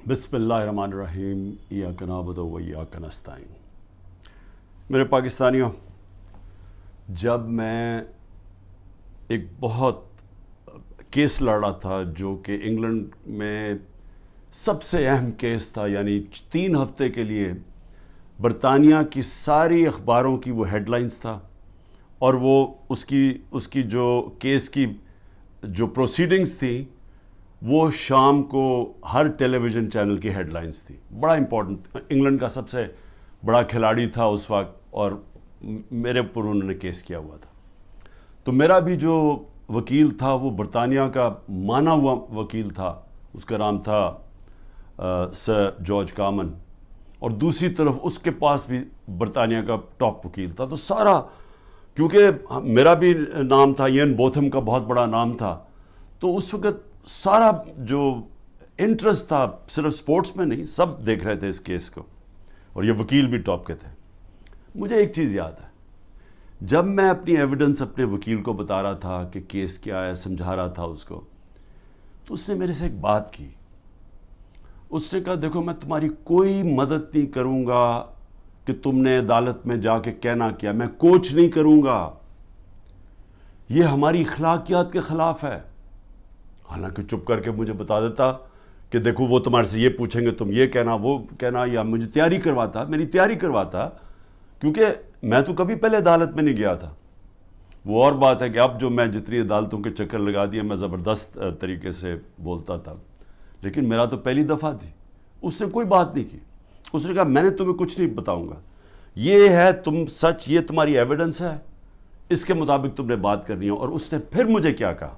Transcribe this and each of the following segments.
بسم اللہ الرحمن الرحیم ایاک نعبد و ایاک نستعین۔ میرے پاکستانیوں، جب میں ایک بہت کیس لڑ رہا تھا جو کہ انگلینڈ میں سب سے اہم کیس تھا، یعنی 3 ہفتے کے لیے برطانیہ کی ساری اخباروں کی وہ ہیڈ لائنز تھا، اور وہ اس کی جو کیس کی جو پروسیڈنگز تھیں وہ شام کو ہر ٹیلی ویژن چینل کی ہیڈ لائنز تھی۔ بڑا امپورٹنٹ، انگلینڈ کا سب سے بڑا کھلاڑی تھا اس وقت، اور میرے اوپر انہوں نے کیس کیا ہوا تھا۔ تو میرا بھی جو وکیل تھا وہ برطانیہ کا مانا ہوا وکیل تھا، اس کا نام تھا سر جارج کامن، اور دوسری طرف اس کے پاس بھی برطانیہ کا ٹاپ وکیل تھا۔ تو سارا، کیونکہ میرا بھی نام تھا، ایئن بوتھم کا بہت بڑا نام تھا، تو اس وقت سارا جو انٹرسٹ تھا صرف سپورٹس میں نہیں، سب دیکھ رہے تھے اس کیس کو، اور یہ وکیل بھی ٹاپ کے تھے۔ مجھے ایک چیز یاد ہے، جب میں اپنی ایویڈنس اپنے وکیل کو بتا رہا تھا کہ کیس کیا ہے، سمجھا رہا تھا اس کو، تو اس نے میرے سے ایک بات کی۔ اس نے کہا، دیکھو میں تمہاری کوئی مدد نہیں کروں گا کہ تم نے عدالت میں جا کے کہنا کیا، میں کوچ نہیں کروں گا، یہ ہماری اخلاقیات کے خلاف ہے۔ حالانکہ چپ کر کے مجھے بتا دیتا کہ دیکھو وہ تمہارے سے یہ پوچھیں گے، تم یہ کہنا وہ کہنا، یا مجھے میری تیاری کرواتا، کیونکہ میں تو کبھی پہلے عدالت میں نہیں گیا تھا۔ وہ اور بات ہے کہ اب جو میں جتنی عدالتوں کے چکر لگا دیے، میں زبردست طریقے سے بولتا تھا، لیکن میرا تو پہلی دفعہ تھی۔ اس نے کوئی بات نہیں کی، اس نے کہا میں نے تمہیں کچھ نہیں بتاؤں گا، یہ ہے تم سچ، یہ تمہاری ایویڈنس ہے، اس کے مطابق تم نے بات کرنی ہے۔ اور اس نے پھر مجھے کیا کہا،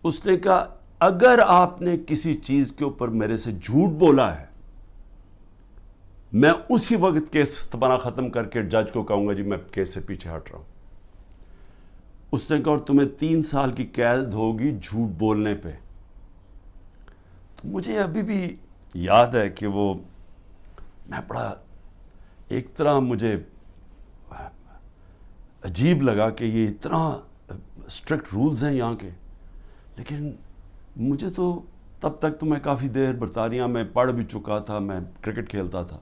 اس نے کہا اگر آپ نے کسی چیز کے اوپر میرے سے جھوٹ بولا ہے، میں اسی وقت کیس تمہارا ختم کر کے جج کو کہوں گا جی میں کیس سے پیچھے ہٹ رہا ہوں۔ اس نے کہا اور تمہیں 3 سال کی قید ہوگی جھوٹ بولنے پہ۔ تو مجھے ابھی بھی یاد ہے کہ وہ میں بڑا ایک طرح مجھے عجیب لگا کہ یہ اتنا اسٹرکٹ رولز ہیں یہاں کے، لیکن مجھے تو تب تک تو میں کافی دیر برطانیہ میں پڑھ بھی چکا تھا، میں کرکٹ کھیلتا تھا،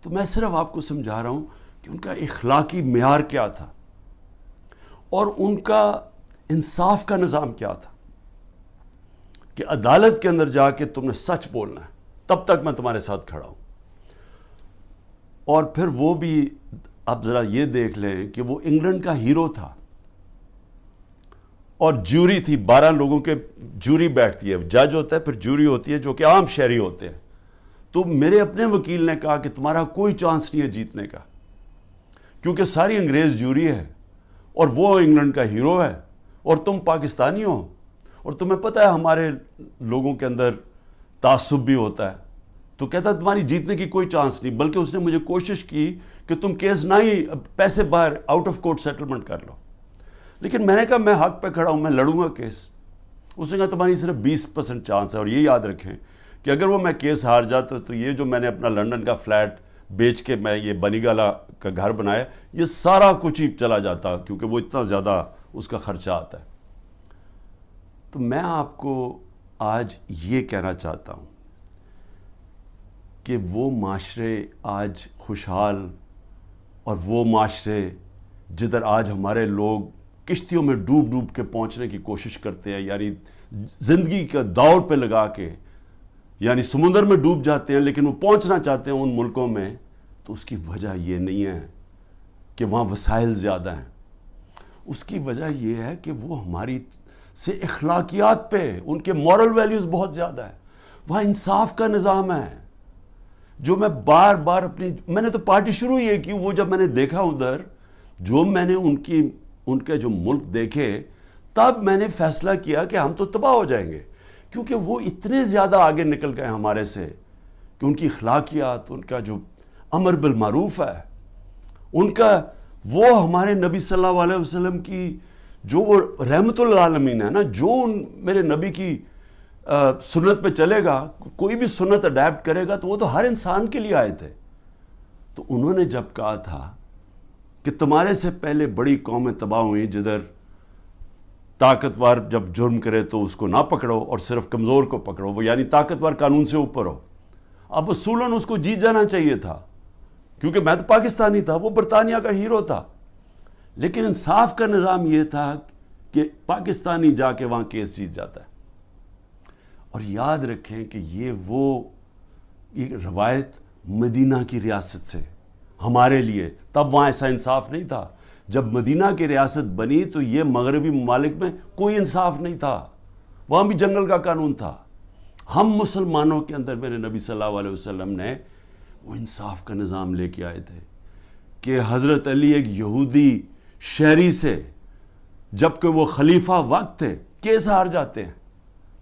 تو میں صرف آپ کو سمجھا رہا ہوں کہ ان کا اخلاقی معیار کیا تھا اور ان کا انصاف کا نظام کیا تھا، کہ عدالت کے اندر جا کے تم نے سچ بولنا ہے، تب تک میں تمہارے ساتھ کھڑا ہوں۔ اور پھر وہ بھی اب ذرا یہ دیکھ لیں کہ وہ انگلینڈ کا ہیرو تھا، اور جوری تھی، 12 لوگوں کے جوری بیٹھتی ہے، جج ہوتا ہے، پھر جوری ہوتی ہے جو کہ عام شہری ہوتے ہیں۔ تو میرے اپنے وکیل نے کہا کہ تمہارا کوئی چانس نہیں ہے جیتنے کا، کیونکہ ساری انگریز جوری ہے اور وہ انگلینڈ کا ہیرو ہے، اور تم پاکستانی ہو، اور تمہیں پتہ ہے ہمارے لوگوں کے اندر تعصب بھی ہوتا ہے۔ تو کہتا تمہاری جیتنے کی کوئی چانس نہیں، بلکہ اس نے مجھے کوشش کی کہ تم کیس نہ ہی پیسے باہر آؤٹ آف کورٹ سیٹلمنٹ کر لو، لیکن میں نے کہا میں حق پہ کھڑا ہوں، میں لڑوں گا کیس۔ اس نے کہا تمہاری صرف 20% چانس ہے، اور یہ یاد رکھیں کہ اگر وہ میں کیس ہار جاتا تو یہ جو میں نے اپنا لنڈن کا فلیٹ بیچ کے میں یہ بنی گالا کا گھر بنایا، یہ سارا کچھ ہی چلا جاتا، کیونکہ وہ اتنا زیادہ اس کا خرچہ آتا ہے۔ تو میں آپ کو آج یہ کہنا چاہتا ہوں کہ وہ معاشرے آج خوشحال، اور وہ معاشرے جدھر آج ہمارے لوگ کشتیوں میں ڈوب ڈوب کے پہنچنے کی کوشش کرتے ہیں، یعنی زندگی کا دوڑ پہ لگا کے، یعنی سمندر میں ڈوب جاتے ہیں لیکن وہ پہنچنا چاہتے ہیں ان ملکوں میں، تو اس کی وجہ یہ نہیں ہے کہ وہاں وسائل زیادہ ہیں، اس کی وجہ یہ ہے کہ وہ ہماری سے اخلاقیات پہ، ان کے مورل ویلیوز بہت زیادہ ہے، وہاں انصاف کا نظام ہے۔ جو میں بار بار میں نے تو پارٹی شروع ہی ہے کہ وہ جب میں نے دیکھا ادھر، جو میں نے ان کے جو ملک دیکھے، تب میں نے فیصلہ کیا کہ ہم تو تباہ ہو جائیں گے، کیونکہ وہ اتنے زیادہ آگے نکل گئے ہمارے سے کہ ان کی اخلاقیات، ان کا جو امر بالمعروف ہے، ان کا وہ ہمارے نبی صلی اللہ علیہ وسلم کی جو وہ رحمت للعالمین ہے نا، جو میرے نبی کی سنت پہ چلے گا، کوئی بھی سنت اڈیپٹ کرے گا تو وہ تو ہر انسان کے لیے آئے تھے۔ تو انہوں نے جب کہا تھا کہ تمہارے سے پہلے بڑی قومیں تباہ ہوئیں جدھر طاقتور جب جرم کرے تو اس کو نہ پکڑو اور صرف کمزور کو پکڑو، وہ یعنی طاقتور قانون سے اوپر ہو۔ اب اصولاً اس کو جیت جانا چاہیے تھا، کیونکہ میں تو پاکستانی تھا، وہ برطانیہ کا ہیرو تھا، لیکن انصاف کا نظام یہ تھا کہ پاکستانی جا کے وہاں کیس جیت جاتا ہے۔ اور یاد رکھیں کہ یہ روایت مدینہ کی ریاست سے ہمارے لیے، تب وہاں ایسا انصاف نہیں تھا۔ جب مدینہ کی ریاست بنی تو یہ مغربی ممالک میں کوئی انصاف نہیں تھا، وہاں بھی جنگل کا قانون تھا۔ ہم مسلمانوں کے اندر میرے نبی صلی اللہ علیہ وسلم نے وہ انصاف کا نظام لے کے آئے تھے کہ حضرت علی ایک یہودی شہری سے، جبکہ وہ خلیفہ وقت تھے، کیس ہار جاتے ہیں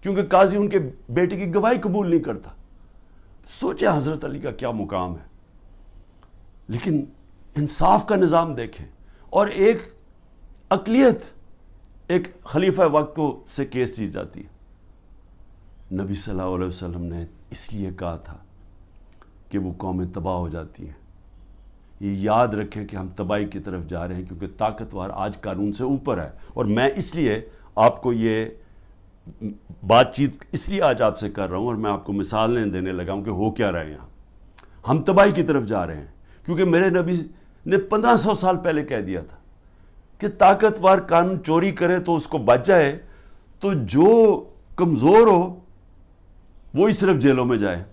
کیونکہ قاضی ان کے بیٹے کی گواہی قبول نہیں کرتا۔ سوچیں حضرت علی کا کیا مقام ہے، لیکن انصاف کا نظام دیکھیں، اور ایک اقلیت ایک خلیفہ وقت کو سے کیس جیت جاتی ہے۔ نبی صلی اللہ علیہ وسلم نے اس لیے کہا تھا کہ وہ قومیں تباہ ہو جاتی ہیں۔ یہ یاد رکھیں کہ ہم تباہی کی طرف جا رہے ہیں، کیونکہ طاقتور آج قانون سے اوپر ہے۔ اور میں اس لیے آپ کو یہ بات چیت اس لیے آج آپ سے کر رہا ہوں، اور میں آپ کو مثالیں دینے لگا ہوں کہ ہو کیا رہے ہیں یہاں۔ ہم تباہی کی طرف جا رہے ہیں، کیونکہ میرے نبی نے 1500 سال پہلے کہہ دیا تھا کہ طاقتور قانون چوری کرے تو اس کو بچ جائے، تو جو کمزور ہو وہی صرف جیلوں میں جائے۔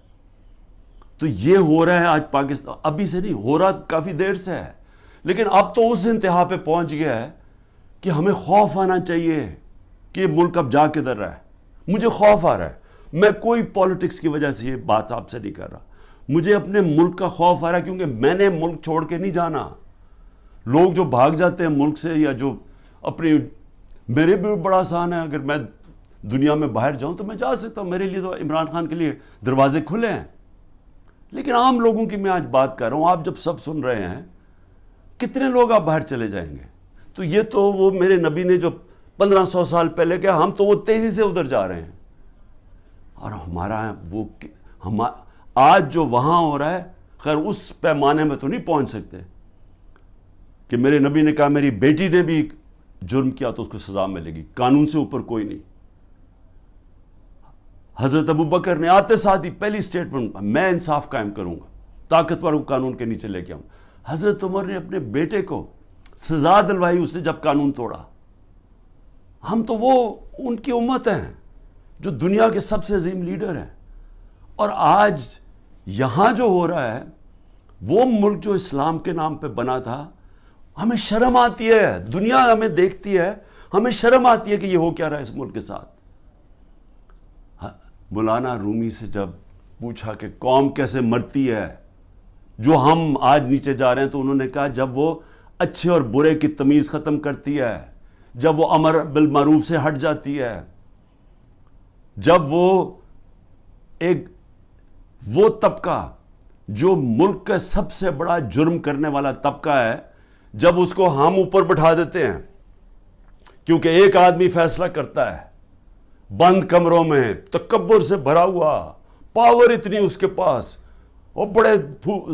تو یہ ہو رہا ہے آج پاکستان، ابھی سے نہیں ہو رہا، کافی دیر سے ہے، لیکن اب تو اس انتہا پہ پہنچ گیا ہے کہ ہمیں خوف آنا چاہیے کہ یہ ملک اب جا کدھر رہا ہے۔ مجھے خوف آ رہا ہے، میں کوئی پالیٹکس کی وجہ سے یہ بات آپ سے نہیں کر رہا، مجھے اپنے ملک کا خوف آ رہا ہے، کیونکہ میں نے ملک چھوڑ کے نہیں جانا۔ لوگ جو بھاگ جاتے ہیں ملک سے، یا جو اپنی، میرے بھی بڑا آسان ہے، اگر میں دنیا میں باہر جاؤں تو میں جا سکتا ہوں، میرے لیے تو عمران خان کے لیے دروازے کھلے ہیں، لیکن عام لوگوں کی میں آج بات کر رہا ہوں۔ آپ جب سب سن رہے ہیں، کتنے لوگ آپ باہر چلے جائیں گے؟ تو یہ تو وہ میرے نبی نے جو 1500 سال پہلے کہا، ہم تو وہ تیزی سے ادھر جا رہے ہیں، اور ہمارا آج جو وہاں ہو رہا ہے، خیر اس پیمانے میں تو نہیں پہنچ سکتے کہ میرے نبی نے کہا میری بیٹی نے بھی جرم کیا تو اس کو سزا ملے گی، قانون سے اوپر کوئی نہیں۔ حضرت ابو بکر نے آتے ساتھ ہی پہلی سٹیٹمنٹ، میں انصاف قائم کروں گا، طاقتور کو قانون کے نیچے لے کے آؤں۔ حضرت عمر نے اپنے بیٹے کو سزا دلوائی اس نے جب قانون توڑا۔ ہم تو وہ ان کی امت ہیں جو دنیا کے سب سے عظیم لیڈر ہیں، اور آج یہاں جو ہو رہا ہے، وہ ملک جو اسلام کے نام پہ بنا تھا، ہمیں شرم آتی ہے، دنیا ہمیں دیکھتی ہے، ہمیں شرم آتی ہے کہ یہ ہو کیا رہا ہے اس ملک کے ساتھ۔ مولانا رومی سے جب پوچھا کہ قوم کیسے مرتی ہے جو ہم آج نیچے جا رہے ہیں، تو انہوں نے کہا جب وہ اچھے اور برے کی تمیز ختم کرتی ہے، جب وہ امر بالمعروف سے ہٹ جاتی ہے، جب وہ طبقہ جو ملک کا سب سے بڑا جرم کرنے والا طبقہ ہے، جب اس کو ہم اوپر بٹھا دیتے ہیں، کیونکہ ایک آدمی فیصلہ کرتا ہے بند کمروں میں، تکبر سے بھرا ہوا، پاور اتنی اس کے پاس، وہ بڑے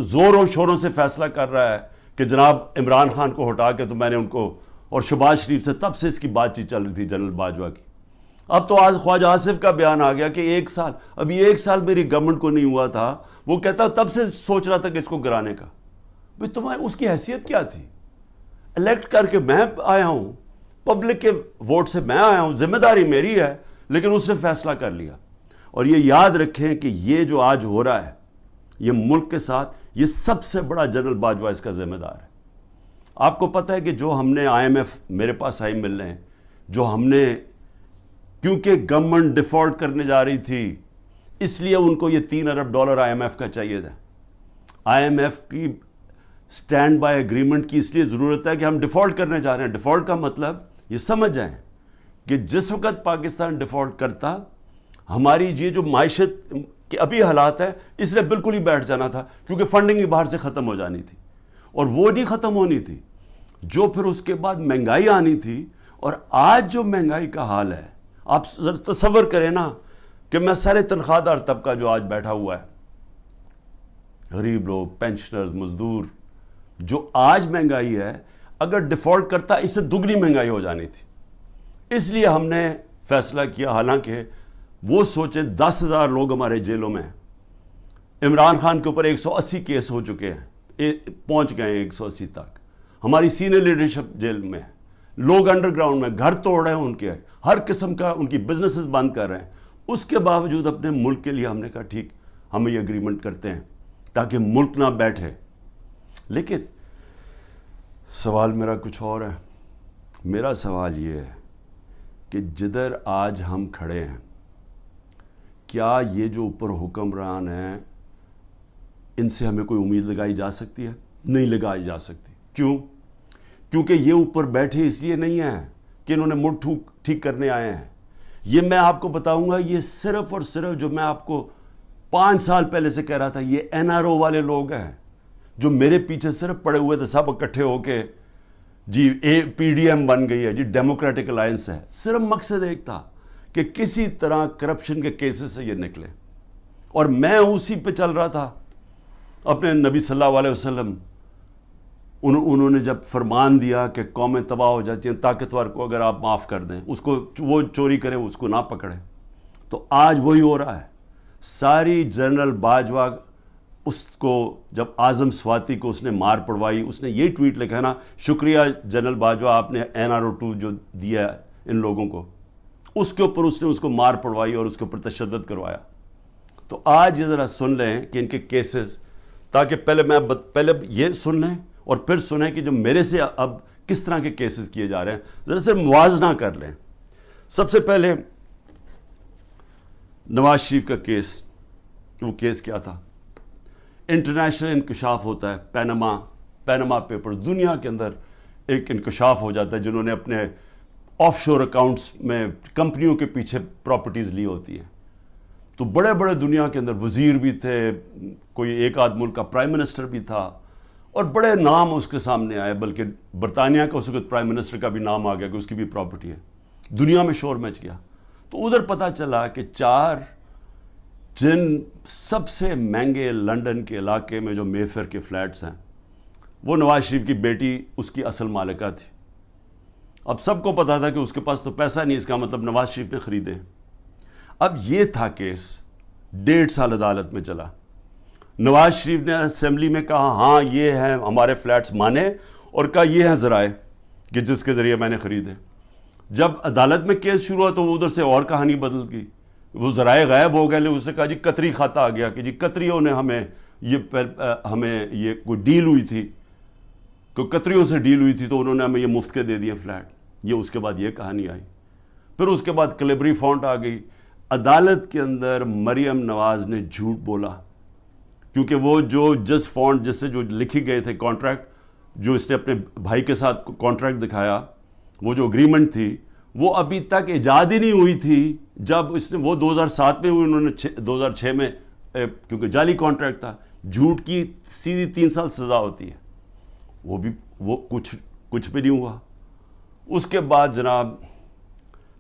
زوروں شوروں سے فیصلہ کر رہا ہے کہ جناب عمران خان کو ہٹا کے تو میں نے ان کو، اور شہباز شریف سے تب سے اس کی بات چیت چل رہی تھی جنرل باجوہ کی۔ اب تو آج خواجہ آصف کا بیان آ گیا کہ ابھی ایک سال میری گورنمنٹ کو نہیں ہوا تھا، وہ کہتا تب سے سوچ رہا تھا کہ اس کو گرانے کا۔ بھئی تمہاری اس کی حیثیت کیا تھی؟ الیکٹ کر کے میں آیا ہوں، پبلک کے ووٹ سے میں آیا ہوں، ذمہ داری میری ہے، لیکن اس نے فیصلہ کر لیا۔ اور یہ یاد رکھیں کہ یہ جو آج ہو رہا ہے یہ ملک کے ساتھ، یہ سب سے بڑا جنرل باجوہ اس کا ذمہ دار ہے۔ آپ کو پتہ ہے کہ جو ہم نے IMF میرے پاس آئی مل رہے ہیں، جو ہم نے، کیونکہ گورنمنٹ ڈیفالٹ کرنے جا رہی تھی، اس لیے ان کو یہ $3 ارب IMF کا چاہیے تھا۔ IMF کی سٹینڈ بائی ایگریمنٹ کی اس لیے ضرورت ہے کہ ہم ڈیفالٹ کرنے جا رہے ہیں۔ ڈیفالٹ کا مطلب یہ سمجھ جائیں کہ جس وقت پاکستان ڈیفالٹ کرتا، ہماری یہ جو معیشت کے ابھی حالات ہے، اس نے بالکل ہی بیٹھ جانا تھا، کیونکہ فنڈنگ بھی باہر سے ختم ہو جانی تھی، اور وہ نہیں ختم ہونی تھی، جو پھر اس کے بعد مہنگائی آنی تھی۔ اور آج جو مہنگائی کا حال ہے، آپ تصور کریں نا کہ میں سارے تنخواہ دار طبقہ جو آج بیٹھا ہوا ہے، غریب لوگ، پینشنرز، مزدور، جو آج مہنگائی ہے، اگر ڈیفالٹ کرتا اس سے دگنی مہنگائی ہو جانی تھی۔ اس لیے ہم نے فیصلہ کیا، حالانکہ وہ سوچیں 10,000 لوگ ہمارے جیلوں میں ہیں، عمران خان کے اوپر 180 کیس ہو چکے ہیں، پہنچ گئے ہیں 180 تک، ہماری سینئر لیڈرشپ جیل میں ہے، لوگ انڈر گراؤنڈ میں گھر توڑ رہے ہیں ان کے، ہر قسم کا ان کی بزنسز بند کر رہے ہیں۔ اس کے باوجود اپنے ملک کے لیے ہم نے کہا ٹھیک، ہم یہ اگریمنٹ کرتے ہیں تاکہ ملک نہ بیٹھے۔ لیکن سوال میرا کچھ اور ہے۔ میرا سوال یہ ہے کہ جدھر آج ہم کھڑے ہیں، کیا یہ جو اوپر حکمران ہیں ان سے ہمیں کوئی امید لگائی جا سکتی ہے؟ نہیں لگائی جا سکتی۔ کیوں؟ کیونکہ یہ اوپر بیٹھے اس لیے نہیں ہیں کہ انہوں نے ملک ٹھیک کرنے آئے ہیں۔ یہ میں آپ کو بتاؤں گا، یہ صرف اور صرف جو میں آپ کو 5 سال پہلے سے کہہ رہا تھا، یہ NRO والے لوگ ہیں جو میرے پیچھے صرف پڑے ہوئے تھے، سب اکٹھے ہو کے جی PDM بن گئی ہے، جی ڈیموکریٹک الائنس ہے۔ صرف مقصد ایک تھا کہ کسی طرح کرپشن کے کیسز سے یہ نکلے، اور میں اسی پہ چل رہا تھا۔ اپنے نبی صلی اللہ علیہ وسلم انہوں نے جب فرمان دیا کہ قومیں تباہ ہو جاتی ہیں، طاقتور کو اگر آپ معاف کر دیں، اس کو وہ چوری کرے اس کو نہ پکڑے، تو آج وہی ہو رہا ہے۔ ساری جنرل باجوہ اس کو جب اعظم سواتی کو اس نے مار پڑوائی، اس نے یہ ٹویٹ لکھا نا، شکریہ جنرل باجوہ، آپ نے NRO 2 جو دیا ہے ان لوگوں کو، اس کے اوپر اس نے اس کو مار پڑوائی اور اس کے اوپر تشدد کروایا۔ تو آج یہ ذرا سن لیں کہ ان کے کیسز، تاکہ پہلے یہ سن لیں اور پھر سنیں کہ جو میرے سے اب کس طرح کے کیسز کیے جا رہے ہیں، ذرا سے موازنہ کر لیں۔ سب سے پہلے نواز شریف کا کیس، وہ کیس کیا تھا؟ انٹرنیشنل انکشاف ہوتا ہے، پینما پیپر، دنیا کے اندر ایک انکشاف ہو جاتا ہے، جنہوں نے اپنے آف شور اکاؤنٹس میں کمپنیوں کے پیچھے پراپرٹیز لی ہوتی ہیں۔ تو بڑے بڑے دنیا کے اندر وزیر بھی تھے، کوئی ایک آدھ ملک کا پرائم منسٹر بھی تھا، اور بڑے نام اس کے سامنے آئے، بلکہ برطانیہ کا اس وقت پرائم منسٹر کا بھی نام آ گیا کہ اس کی بھی پراپرٹی ہے۔ دنیا میں شور مچ گیا۔ تو ادھر پتہ چلا کہ 4 جن سب سے مہنگے لنڈن کے علاقے میں جو مے فیئر کے فلیٹس ہیں، وہ نواز شریف کی بیٹی اس کی اصل مالکہ تھی۔ اب سب کو پتا تھا کہ اس کے پاس تو پیسہ نہیں، اس کا مطلب نواز شریف نے خریدے۔ اب یہ تھا کیس، 1.5 سال عدالت میں چلا۔ نواز شریف نے اسمبلی میں کہا ہاں یہ ہیں ہمارے فلیٹس مانے، اور کہا یہ ہیں ذرائع کہ جس کے ذریعے میں نے خریدے۔ جب عدالت میں کیس شروع ہوا تو وہ ادھر سے اور کہانی بدل گئی، وہ ذرائع غائب ہو گئے۔ اس نے کہا جی قطری کھاتا آ گیا کہ جی قطریوں نے ہمیں یہ کوئی ڈیل ہوئی تھی، کوئی قطریوں سے ڈیل ہوئی تھی تو انہوں نے ہمیں یہ مفت کے دے دیے فلیٹ۔ یہ اس کے بعد یہ کہانی آئی۔ پھر اس کے بعد کلیبری فونٹ آ گئی۔ عدالت کے اندر مریم نواز نے جھوٹ بولا، کیونکہ وہ جو جس فونٹ جس سے جو لکھی گئے تھے کانٹریکٹ، جو اس نے اپنے بھائی کے ساتھ کانٹریکٹ دکھایا، وہ جو اگریمنٹ تھی وہ ابھی تک ایجاد ہی نہیں ہوئی تھی۔ جب اس نے وہ 2007 میں ہوئی، انہوں نے 2006 میں، کیونکہ جعلی کانٹریکٹ تھا، جھوٹ کی سیدھی 3 سال سزا ہوتی ہے، وہ کچھ بھی نہیں ہوا۔ اس کے بعد جناب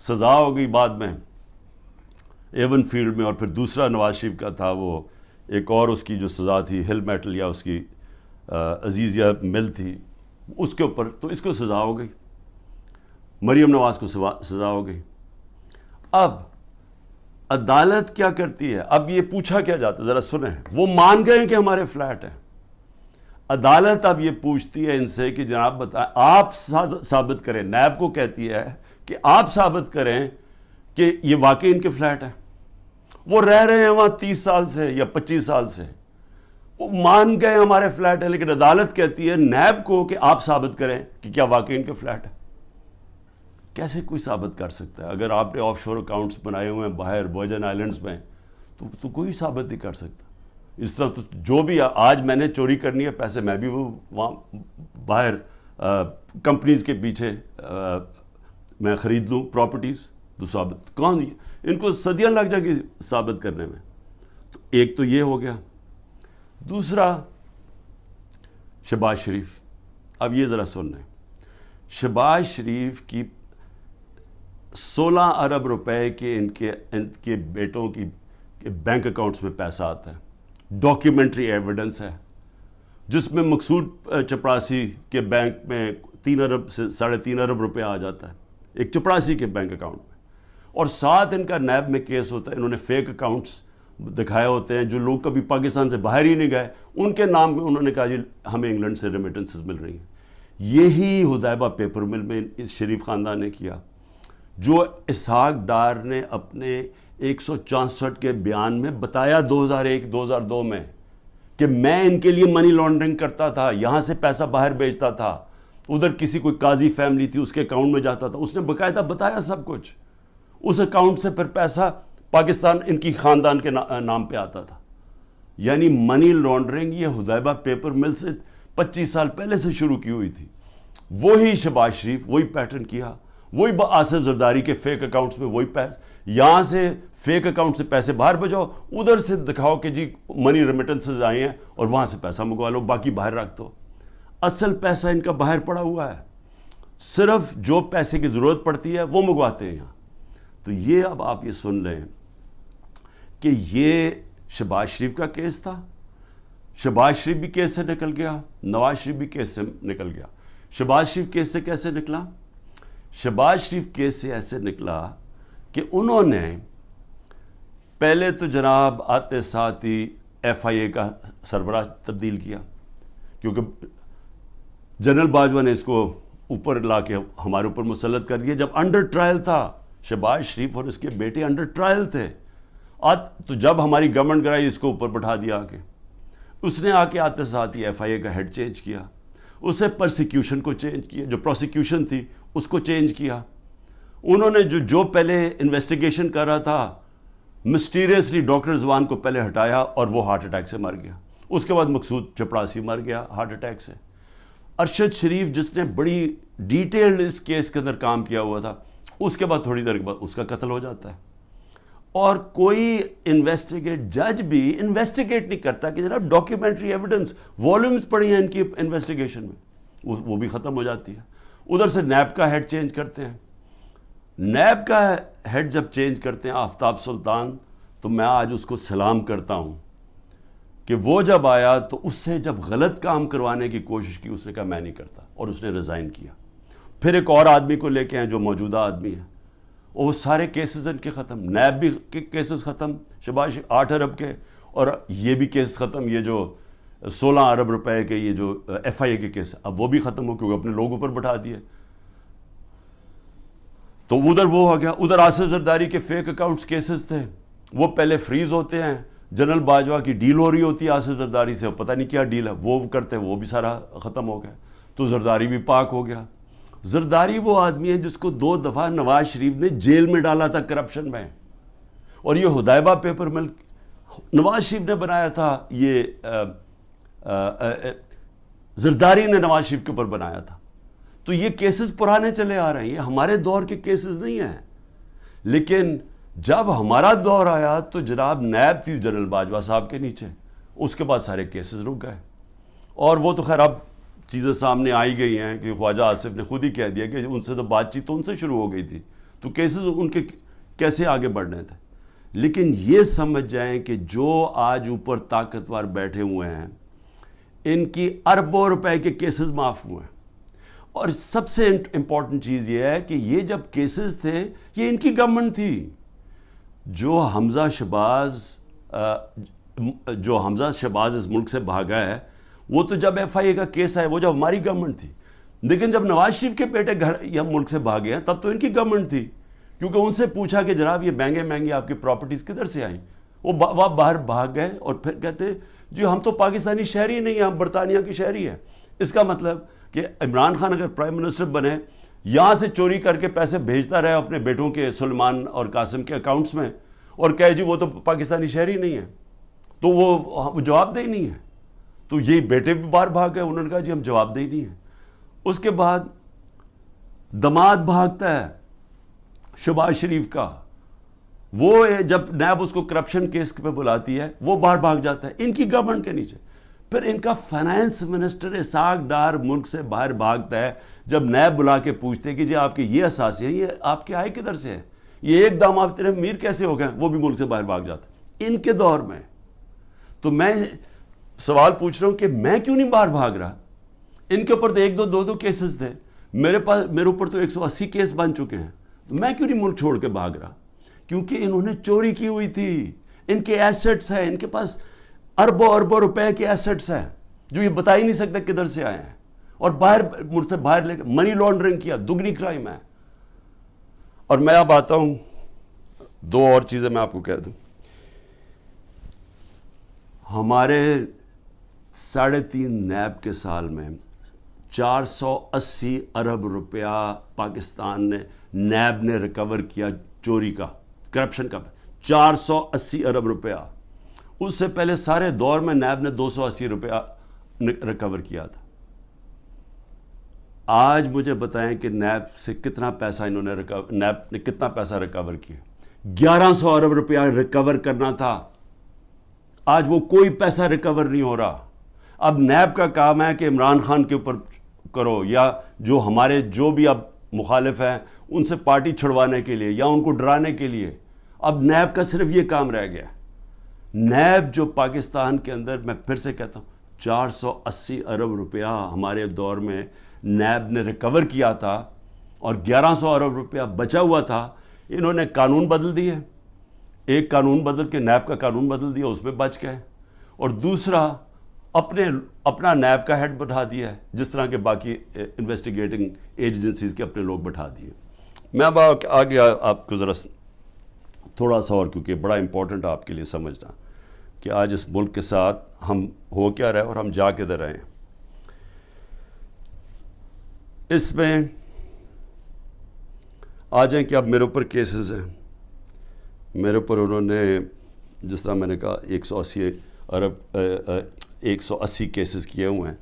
سزا ہو گئی بعد میں ایون فیلڈ میں، اور پھر دوسرا نواز شریف کا تھا، وہ ایک اور اس کی جو سزا تھی ہل میٹل یا اس کی عزیزیہ مل تھی، اس کے اوپر تو اس کو سزا ہو گئی، مریم نواز کو سزا ہو گئی۔ اب عدالت کیا کرتی ہے؟ اب یہ پوچھا کیا جاتا ہے، ذرا سنیں، وہ مان گئے کہ ہمارے فلیٹ ہیں۔ عدالت اب یہ پوچھتی ہے ان سے کہ جناب بتائیں، آپ ثابت کریں، نیب کو کہتی ہے کہ آپ ثابت کریں کہ یہ واقعی ان کے فلیٹ ہیں۔ وہ رہ رہے ہیں وہاں 30 سال سے یا 25 سال سے، وہ مان گئے ہمارے فلیٹ ہے، لیکن عدالت کہتی ہے نیب کو کہ آپ ثابت کریں کہ کیا واقعی ان کے فلیٹ ہے۔ کیسے کوئی ثابت کر سکتا ہے؟ اگر آپ نے آف شور اکاؤنٹس بنائے ہوئے ہیں باہر ورجن آئلینڈز میں، تو کوئی ثابت نہیں کر سکتا۔ اس طرح تو جو بھی آج میں نے چوری کرنی ہے پیسے، میں بھی وہ وہاں باہر کمپنیز کے پیچھے میں خرید لوں پراپرٹیز، تو ثابت کون، ان کو صدیاں لگ جائیں گی ثابت کرنے میں۔ تو ایک تو یہ ہو گیا۔ دوسرا شہباز شریف، اب یہ ذرا سن لیں، شہباز شریف کی 16 ارب روپے کے ان کے بیٹوں کی بینک اکاؤنٹس میں پیسہ آتا ہے، ڈاکیومنٹری ایویڈنس ہے، جس میں مقصود چپراسی کے بینک میں 3 ارب سے 3.5 ارب روپے آ جاتا ہے۔ ایک چپڑاسی کے بینک اکاؤنٹ میں، اور ساتھ ان کا نیب میں کیس ہوتا ہے. انہوں نے فیک اکاؤنٹس دکھائے ہوتے ہیں جو لوگ کبھی پاکستان سے باہر ہی نہیں گئے، ان کے نام میں انہوں نے کہا جی ہمیں انگلینڈ سے ریمیٹنسز مل رہی ہیں. یہی حدیبہ پیپر مل میں اس شریف خاندان نے کیا، جو اسحاق ڈار نے اپنے 164 کے بیان میں بتایا 2001-2002 میں کہ میں ان کے لیے منی لانڈرنگ کرتا تھا، یہاں سے پیسہ باہر بھیجتا تھا، ادھر کسی کوئی قاضی فیملی تھی اس کے اکاؤنٹ میں جاتا تھا. اس نے باقاعدہ بتایا سب کچھ. اس اکاؤنٹ سے پھر پیسہ پاکستان ان کی خاندان کے نام پہ آتا تھا. یعنی منی لانڈرنگ یہ حدیبہ پیپر مل سے 25 سال پہلے سے شروع کی ہوئی تھی. وہی شہباز شریف وہی پیٹرن کیا، وہی آصف زرداری کے فیک اکاؤنٹس میں وہی پیسے، یہاں سے فیک اکاؤنٹ سے پیسے باہر بھیجو، ادھر سے دکھاؤ کہ جی منی ریمیٹنسز آئے ہیں اور وہاں سے پیسہ منگوا لو، باقی باہر رکھ دو. اصل پیسہ ان کا باہر پڑا ہوا ہے، صرف جو پیسے کی ضرورت پڑتی ہے وہ منگواتے ہیں یہاں. تو یہ اب آپ یہ سن لیں کہ یہ شہباز شریف کا کیس تھا. شہباز شریف بھی کیس سے نکل گیا، نواز شریف بھی کیس سے نکل گیا. شہباز شریف کیس سے کیسے نکلا؟ شہباز شریف کیس سے ایسے نکلا کہ انہوں نے پہلے تو جناب آتے ساتھ ہی ایف آئی اے کا سربراہ تبدیل کیا، کیونکہ جنرل باجوہ نے اس کو اوپر لا کے ہمارے اوپر مسلط کر دیا. جب انڈر ٹرائل تھا شہباز شریف اور اس کے بیٹے انڈر ٹرائل تھے، تو جب ہماری گورنمنٹ گرائی اس کو اوپر بٹھا دیا آ کے. اس نے آ کے آتے ساتھ ہی ایف آئی اے کا ہیڈ چینج کیا، اسے پرسیکیوشن کو چینج کیا، جو پروسیکیوشن تھی اس کو چینج کیا. انہوں نے جو پہلے انویسٹیگیشن کر رہا تھا مسٹیریسلی ڈاکٹر رضوان کو پہلے ہٹایا اور وہ ہارٹ اٹیک سے مر گیا. اس کے بعد مقصود چپڑاسی مر گیا ہارٹ اٹیک سے. ارشد شریف جس نے بڑی ڈیٹیلڈ اس کیس کے اندر کام کیا ہوا تھا، اس کے بعد تھوڑی دیر کے بعد اس کا قتل ہو جاتا ہے. اور کوئی جج بھی انویسٹیگیٹ نہیں کرتا کہ جناب ڈاکیومنٹری ایویڈنس والومز پڑی ہیں ان کی انویسٹیگیشن میں، وہ بھی ختم ہو جاتی ہے. ادھر سے نیب کا ہیڈ چینج کرتے ہیں. نیب کا ہیڈ جب چینج کرتے ہیں آفتاب سلطان، تو میں آج اس کو سلام کرتا ہوں کہ وہ جب آیا تو اس سے جب غلط کام کروانے کی کوشش کی اس نے کہا میں نہیں کرتا، اور اس نے ریزائن کیا. پھر ایک اور آدمی کو لے کے آئے جو موجودہ آدمی ہے، اور وہ سارے کیسز ان کے ختم. نیب بھی کیسز ختم، شہباز 8 ارب کے، اور یہ بھی کیس ختم. یہ جو 16 ارب روپے کے یہ جو ایف آئی اے کے کیس اب وہ بھی ختم ہو کیونکہ اپنے لوگوں پر بٹھا دیے. تو ادھر وہ ہو گیا. ادھر آصف زرداری کے فیک اکاؤنٹس کیسز تھے، وہ پہلے فریز ہوتے ہیں. جنرل باجوہ کی ڈیل ہو رہی ہوتی ہے آصف زرداری سے، پتہ نہیں کیا ڈیل ہے، وہ کرتے ہیں، وہ بھی سارا ختم ہو گیا. تو زرداری بھی پاک ہو گیا. زرداری وہ آدمی ہے جس کو 2 دفعہ نواز شریف نے جیل میں ڈالا تھا کرپشن میں، اور یہ حدیبہ پیپر مل نواز شریف نے بنایا تھا. یہ زرداری نے نواز شریف کے اوپر بنایا تھا. تو یہ کیسز پرانے چلے آ رہے ہیں، یہ ہمارے دور کے کیسز نہیں ہیں. لیکن جب ہمارا دور آیا تو جناب نیب تھی جنرل باجوہ صاحب کے نیچے، اس کے بعد سارے کیسز رک گئے. اور وہ تو خیر اب چیزیں سامنے آئی گئی ہیں کہ خواجہ آصف نے خود ہی کہہ دیا کہ ان سے تو بات چیت تو ان سے شروع ہو گئی تھی، تو کیسز ان کے کیسے آگے بڑھنے تھے. لیکن یہ سمجھ جائیں کہ جو آج اوپر طاقتور بیٹھے ہوئے ہیں ان کی اربوں روپے کے کیسز معاف ہوئے ہیں. اور سب سے امپورٹنٹ چیز یہ ہے کہ یہ جب کیسز تھے یہ ان کی گورنمنٹ تھی. جو حمزہ شہباز اس ملک سے بھاگا ہے وہ تو جب ایف آئی اے کا کیس آئے وہ جب ہماری گورنمنٹ تھی. لیکن جب نواز شریف کے بیٹے گھر یا ملک سے بھاگے ہیں تب تو ان کی گورنمنٹ تھی، کیونکہ ان سے پوچھا کہ جناب یہ مہنگے آپ کی پراپرٹیز کدھر سے آئیں. وہ باہر بھاگ گئے اور پھر کہتے جی ہم تو پاکستانی شہری نہیں ہیں، ہم برطانیہ کی شہری ہیں. اس کا مطلب کہ عمران خان اگر پرائم منسٹر بنے، یہاں سے چوری کر کے پیسے بھیجتا رہے اپنے بیٹوں کے سلمان اور قاسم کے اکاؤنٹس میں، اور کہے جی وہ تو پاکستانی شہری نہیں ہے، تو وہ جواب دہی نہیں ہے. تو یہی بیٹے بھی باہر بھاگ گئے، انہوں نے کہا جی ہم جواب دہی نہیں ہیں. اس کے بعد دماد بھاگتا ہے شہباز شریف کا، وہ جب نیب اس کو کرپشن کیس پہ بلاتی ہے وہ باہر بھاگ جاتا ہے ان کی گورنمنٹ کے نیچے. پھر ان کا فائنانس منسٹر اسحاق ڈار ملک سے باہر بھاگتا ہے جب نیب بلا کے پوچھتے ہیں کہ جی آپ کے یہ اثاثے ہیں، یہ آپ کے آئے کدھر سے ہیں، یہ ایک دام آپ تیرے میر کیسے ہو گئے، وہ بھی ملک سے باہر بھاگ جاتا ہے ان کے دور میں. تو میں سوال پوچھ رہا ہوں کہ میں کیوں نہیں باہر بھاگ رہا؟ ان کے اوپر تو 1-2 کیسز تھے. میرے اوپر تو 180 کیس بن چکے ہیں. میں کیوں نہیں ملک چھوڑ کے بھاگ رہا؟ کیونکہ انہوں نے چوری کی ہوئی تھی. ان کے ایسٹس ہیں, ان کے پاس اربوں روپے کے ایسٹس ہیں جو یہ بتا ہی نہیں سکتے کدھر سے آئے ہیں, اور مجھ سے باہر لے کے منی لانڈرنگ کیا, دگنی کرائم ہے. اور میں اب آتا ہوں, 2 اور چیزیں میں آپ کو کہہ دوں. ہمارے 3.5 نیب کے سال میں 480 ارب روپیہ پاکستان نے نیب نے ریکور کیا چوری کا, کرپشن کا. 480 ارب روپیہ. اس سے پہلے سارے دور میں نیب نے 280 روپیہ ریکور کیا تھا. آج مجھے بتائیں کہ نیب سے کتنا پیسہ نیب نے کتنا پیسہ ریکور کیا؟ 1100 ارب روپیہ ریکور کرنا تھا. آج وہ کوئی پیسہ ریکور نہیں ہو رہا. اب نیب کا کام ہے کہ عمران خان کے اوپر کرو, یا جو بھی اب مخالف ہیں ان سے پارٹی چھڑوانے کے لیے یا ان کو ڈرانے کے لیے. اب نیب کا صرف یہ کام رہ گیا. نیب جو پاکستان کے اندر, میں پھر سے کہتا ہوں, 480 ارب روپیہ ہمارے دور میں نیب نے ریکور کیا تھا, اور 1100 ارب روپیہ بچا ہوا تھا. انہوں نے قانون بدل دیے, ایک قانون بدل کے نیب کا قانون بدل دیا, اس میں بچ گئے. اور دوسرا اپنا نیب کا ہیڈ بٹھا دیا ہے, جس طرح کے باقی انویسٹیگیٹنگ ایجنسیز کے اپنے لوگ بٹھا دیے. میں اب آگے آپ کو ذرا تھوڑا سا اور, کیونکہ بڑا امپورٹنٹ آپ کے لیے سمجھنا کہ آج اس ملک کے ساتھ ہم ہو کیا رہے اور ہم جا کدھر رہے ہیں. اس میں آ جائیں کہ اب میرے اوپر کیسز ہیں. میرے اوپر انہوں نے, جس طرح میں نے کہا, 180 کیسز کیے ہوئے ہیں.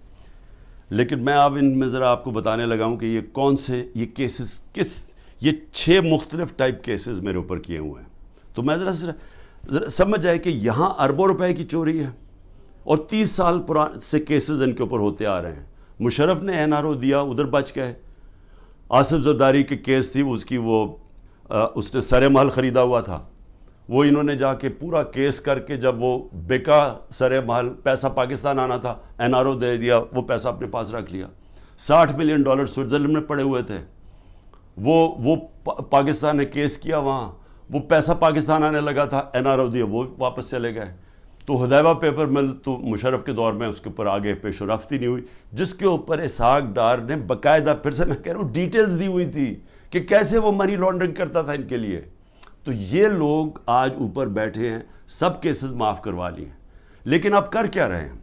لیکن میں اب ان میں ذرا آپ کو بتانے لگا ہوں کہ یہ کون سے یہ کیسز یہ 6 مختلف ٹائپ کیسز میرے اوپر کیے ہوئے ہیں. تو میں ذرا سمجھ جائے کہ یہاں اربوں روپے کی چوری ہے, اور 30 سال سے کیسز ان کے اوپر ہوتے آ رہے ہیں. مشرف نے NRO دیا, ادھر بچ گئے. آصف زرداری کی کیس تھی, اس نے سر محل خریدا ہوا تھا, وہ انہوں نے جا کے پورا کیس کر کے جب وہ بیکا سر محل, پیسہ پاکستان آنا تھا, NRO دے دیا, وہ پیسہ اپنے پاس رکھ لیا. $60 ملین سوئٹزرلینڈ میں پڑے ہوئے تھے. وہ پاکستان نے کیس کیا وہاں, وہ پیسہ پاکستان آنے لگا تھا, NRO دیا, وہ واپس چلے گئے. تو حدیبہ پیپر مل تو مشرف کے دور میں اس کے اوپر آگے پیش و رفت ہی نہیں ہوئی, جس کے اوپر اسحاق ڈار نے باقاعدہ, پھر سے میں کہہ رہا ہوں, ڈیٹیلز دی ہوئی تھی کہ کیسے وہ منی لانڈرنگ کرتا تھا ان کے لیے. تو یہ لوگ آج اوپر بیٹھے ہیں, سب کیسز معاف کروا لی ہیں. لیکن اب کر کیا رہے ہیں؟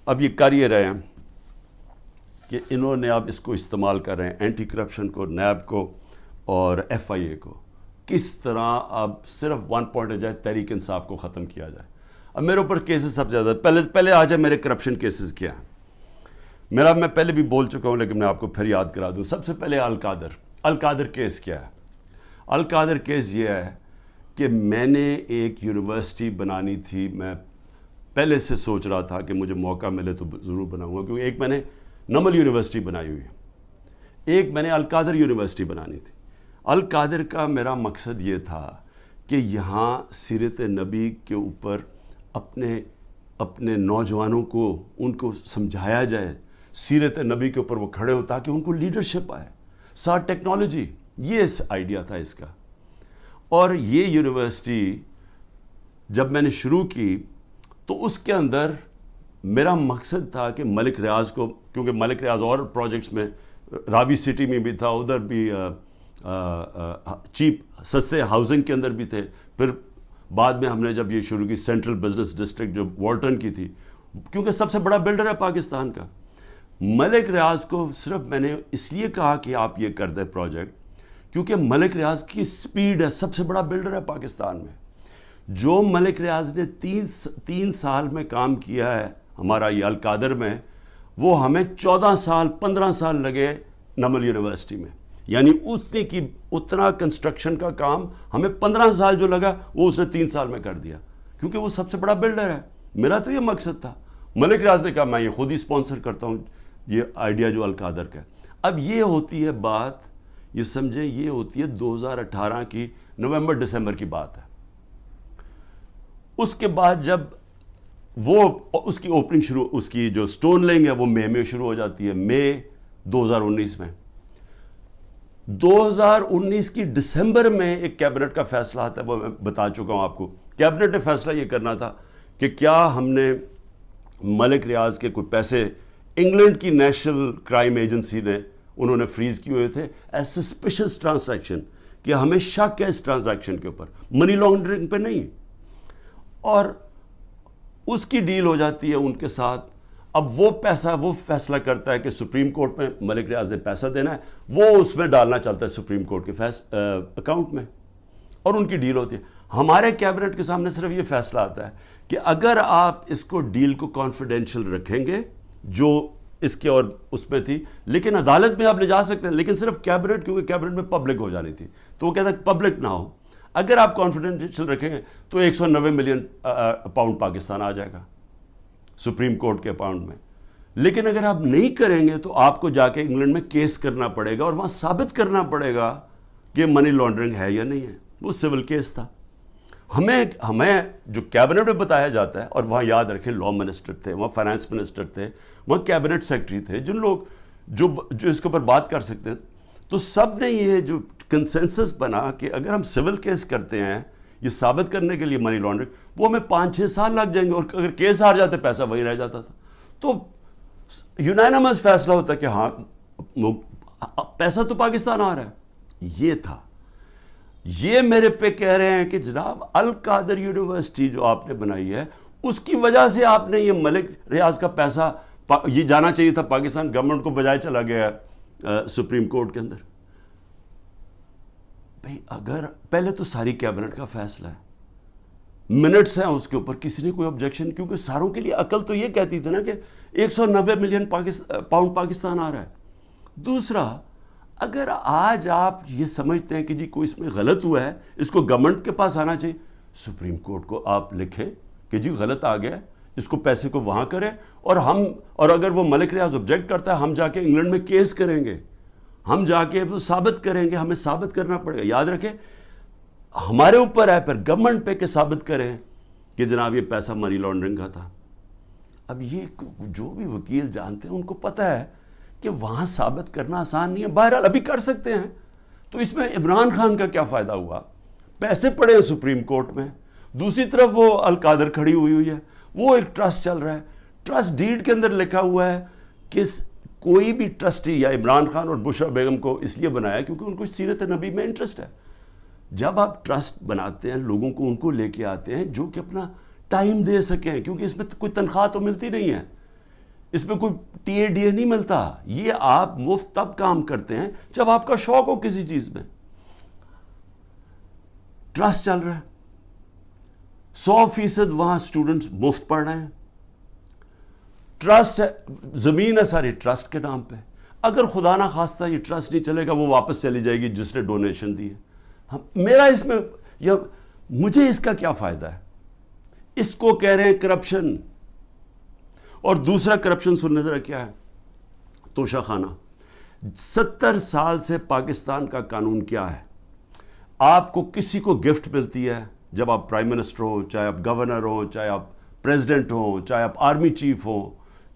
اب یہ کر یہ رہے ہیں کہ انہوں نے اب اس کو استعمال کر رہے ہیں, اینٹی کرپشن کو, نیب کو اور FIA کو, کس طرح اب صرف 1 پوائنٹ جائے, تحریک انصاف کو ختم کیا جائے. اب میرے اوپر کیسز سب سے زیادہ, پہلے آ جائے میرے کرپشن کیسز کیا ہیں. میں پہلے بھی بول چکا ہوں, لیکن میں آپ کو پھر یاد کرا دوں. سب سے پہلے القادر کیس کیا ہے؟ القادر کیس یہ ہے کہ میں نے ایک یونیورسٹی بنانی تھی. میں پہلے سے سوچ رہا تھا کہ مجھے موقع ملے تو ضرور بناؤں گا, کیونکہ ایک میں نے نمل یونیورسٹی بنائی ہوئی ہے, ایک میں نے القادر یونیورسٹی بنانی تھی. القادر کا میرا مقصد یہ تھا کہ یہاں سیرت نبی کے اوپر اپنے نوجوانوں کو, ان کو سمجھایا جائے, سیرت نبی کے اوپر وہ کھڑے ہو تاکہ ان کو لیڈرشپ آئے. ساتھ ٹیکنالوجی, یہ آئیڈیا تھا اس کا. اور یہ یونیورسٹی جب میں نے شروع کی تو اس کے اندر میرا مقصد تھا کہ ملک ریاض کو, کیونکہ ملک ریاض اور پروجیکٹس میں, راوی سٹی میں بھی تھا, ادھر بھی چیپ سستے ہاؤسنگ کے اندر بھی تھے. پھر بعد میں ہم نے جب یہ شروع کی سینٹرل بزنس ڈسٹرکٹ جو والٹن کی تھی, کیونکہ سب سے بڑا بلڈر ہے پاکستان کا. ملک ریاض کو صرف میں نے اس لیے کہا کہ آپ یہ کر دیں پروجیکٹ, کیونکہ ملک ریاض کی سپیڈ ہے, سب سے بڑا بلڈر ہے پاکستان میں. جو ملک ریاض نے 3 سال میں کام کیا ہے ہمارا یہ القادر میں, وہ ہمیں 14 سال 15 سال لگے نمل یونیورسٹی میں. یعنی اتنا کنسٹرکشن کا کام ہمیں 15 سال جو لگا وہ اس نے 3 سال میں کر دیا, کیونکہ وہ سب سے بڑا بلڈر ہے. میرا تو یہ مقصد تھا. ملک ریاض نے کہا میں یہ خود ہی اسپانسر کرتا ہوں یہ آئیڈیا جو القادر کا ہے. اب یہ ہوتی ہے بات, یہ سمجھیں, یہ ہوتی ہے 2018 کی نومبر دسمبر کی بات ہے. اس کے بعد جب وہ اس کی اوپننگ شروع, اس کی جو سٹون لینگ ہے وہ مئی میں شروع ہو جاتی ہے. مئی 2019 میں. 2019 کی دسمبر میں ایک کیبنٹ کا فیصلہ آتا ہے, وہ میں بتا چکا ہوں آپ کو. کیبنٹ نے فیصلہ یہ کرنا تھا کہ کیا ہم نے ملک ریاض کے کوئی پیسے انگلینڈ کی نیشنل کرائم ایجنسی نے انہوں نے فریز کیے ہوئے تھے ایز سسپیشس ٹرانزیکشن, کہ ہمیں شک ہے اس ٹرانزیکشن کے اوپر, منی لانڈرنگ پہ نہیں. اور اس کی ڈیل ہو جاتی ہے ان کے ساتھ. اب وہ پیسہ وہ فیصلہ کرتا ہے کہ سپریم کورٹ میں ملک ریاض نے پیسہ دینا ہے, وہ اس میں ڈالنا چلتا ہے سپریم کورٹ کے اکاؤنٹ میں, اور ان کی ڈیل ہوتی ہے. ہمارے کیبنٹ کے سامنے صرف یہ فیصلہ آتا ہے کہ اگر آپ اس کو ڈیل کو کانفیڈینشیل رکھیں گے جو اس کے اور اس میں تھی, لیکن عدالت میں آپ لے جا سکتے ہیں, لیکن صرف کیبنٹ, کیونکہ کیبنٹ میں پبلک ہو جانی تھی, تو وہ کہتا ہے پبلک نہ ہو. اگر آپ کانفیڈینشیل رکھیں گے تو 190 ملین پاؤنڈ پاکستان آ جائے گا سپریم کورٹ کے اکاؤنٹ میں. لیکن اگر آپ نہیں کریں گے تو آپ کو جا کے انگلینڈ میں کیس کرنا پڑے گا اور وہاں ثابت کرنا پڑے گا کہ منی لانڈرنگ ہے یا نہیں ہے. وہ سول کیس تھا. ہمیں جو کیبنٹ میں بتایا جاتا ہے, اور وہاں یاد رکھیں لا منسٹر تھے, وہاں فائنانس منسٹر تھے, وہاں کیبنٹ سیکرٹری تھے, جن لوگ جو اس کے اوپر بات کر سکتے ہیں. تو سب نے یہ جو کنسنسس بنا کہ اگر ہم سول کیس کرتے ہیں یہ ثابت کرنے کے لیے منی لانڈرنگ, وہ ہمیں 5-6 سال لگ جائیں گے, اور اگر کیس ہار جاتے پیسہ وہی رہ جاتا تھا. تو یونانیمس فیصلہ ہوتا ہے کہ ہاں پیسہ تو پاکستان آ رہا ہے. یہ تھا. یہ میرے پہ کہہ رہے ہیں کہ جناب القادر یونیورسٹی جو آپ نے بنائی ہے اس کی وجہ سے آپ نے یہ ملک ریاض کا پیسہ یہ جانا چاہیے تھا پاکستان گورنمنٹ کو, بجائے چلا گیا سپریم کورٹ کے اندر. بھئی اگر پہلے تو ساری کیبنٹ کا فیصلہ ہے, منٹس ہیں اس کے اوپر, کسی نے کوئی آبجیکشن, کیونکہ ساروں کے لیے عقل تو یہ کہتی تھی نا کہ 190 ملین پاؤنڈ پاکستان آ رہا ہے. دوسرا, اگر آج آپ یہ سمجھتے ہیں کہ جی کوئی اس میں غلط ہوا ہے, اس کو گورنمنٹ کے پاس آنا چاہیے, سپریم کورٹ کو آپ لکھیں کہ جی غلط آ گیا, اس کو پیسے کو وہاں کریں, اور اگر وہ ملک ریاض آبجیکٹ کرتا ہے, ہم جا کے انگلینڈ میں کیس کریں گے, ہم جا کے وہ ثابت کریں گے, ہمیں ثابت کرنا پڑے گا. یاد رکھیں ہمارے اوپر ہے پھر گورنمنٹ پہ کہ ثابت کریں کہ جناب یہ پیسہ منی لانڈرنگ کا تھا. اب یہ جو بھی وکیل جانتے ہیں ان کو پتہ ہے کہ وہاں ثابت کرنا آسان نہیں ہے. بہرحال ابھی کر سکتے ہیں. تو اس میں عمران خان کا کیا فائدہ ہوا؟ پیسے پڑے ہیں سپریم کورٹ میں, دوسری طرف وہ القادر کھڑی ہوئی ہے, وہ ایک ٹرسٹ چل رہا ہے. ٹرسٹ ڈیڈ کے اندر لکھا ہوا ہے کہ کوئی بھی ٹرسٹی, یا عمران خان اور بشرا بیگم کو اس لیے بنایا کیونکہ ان کو سیرت نبی میں انٹرسٹ ہے. جب آپ ٹرسٹ بناتے ہیں لوگوں کو ان کو لے کے آتے ہیں جو کہ اپنا ٹائم دے سکیں, کیونکہ اس میں کوئی تنخواہ تو ملتی نہیں ہے, اس میں کوئی ٹی اے ڈی اے نہیں ملتا. یہ آپ مفت تب کام کرتے ہیں جب آپ کا شوق ہو کسی چیز میں. ٹرسٹ چل رہا ہے, 100% وہاں اسٹوڈنٹس مفت پڑھ رہے ہیں. ٹرسٹ ہے, زمین ہے ساری ٹرسٹ کے نام پہ. اگر خدا نہ خواستہ یہ ٹرسٹ نہیں چلے گا, وہ واپس چلی جائے گی جس نے ڈونیشن دی ہے. میرا اس میں یا مجھے اس کا کیا فائدہ ہے؟ اس کو کہہ رہے ہیں کرپشن. اور دوسرا کرپشن سننے ذرا کیا ہے, توشہ خانہ. 70 سال سے پاکستان کا قانون کیا ہے؟ آپ کو کسی کو گفٹ ملتی ہے جب آپ پرائم منسٹر ہو, چاہے آپ گورنر ہو, چاہے آپ پریزیڈنٹ ہو, چاہے آپ آرمی چیف ہو,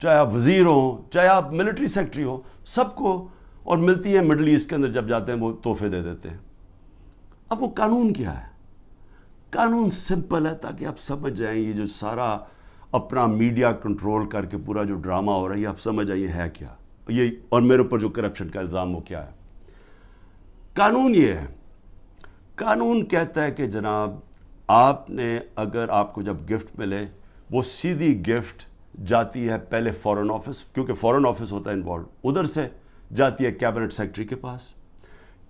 چاہے آپ وزیر ہو, چاہے آپ ملٹری سیکرٹری ہو, سب کو, اور ملتی ہے مڈل ایسٹ کے اندر جب جاتے ہیں وہ تحفے دے دیتے ہیں. اب وہ قانون کیا ہے؟ قانون سمپل ہے تاکہ آپ سمجھ جائیں یہ جو سارا اپنا میڈیا کنٹرول کر کے پورا جو ڈرامہ ہو رہا ہے یہ آپ سمجھ جائیں یہ ہے کیا, یہ اور میرے اوپر جو کرپشن کا الزام ہو کیا ہے. قانون یہ ہے, قانون کہتا ہے کہ جناب آپ نے, اگر آپ کو جب گفٹ ملے وہ سیدھی گفٹ جاتی ہے پہلے فورن آفس, کیونکہ فورن آفس ہوتا ہے انوالو, ادھر سے جاتی ہے کیبنٹ سیکرٹری کے پاس.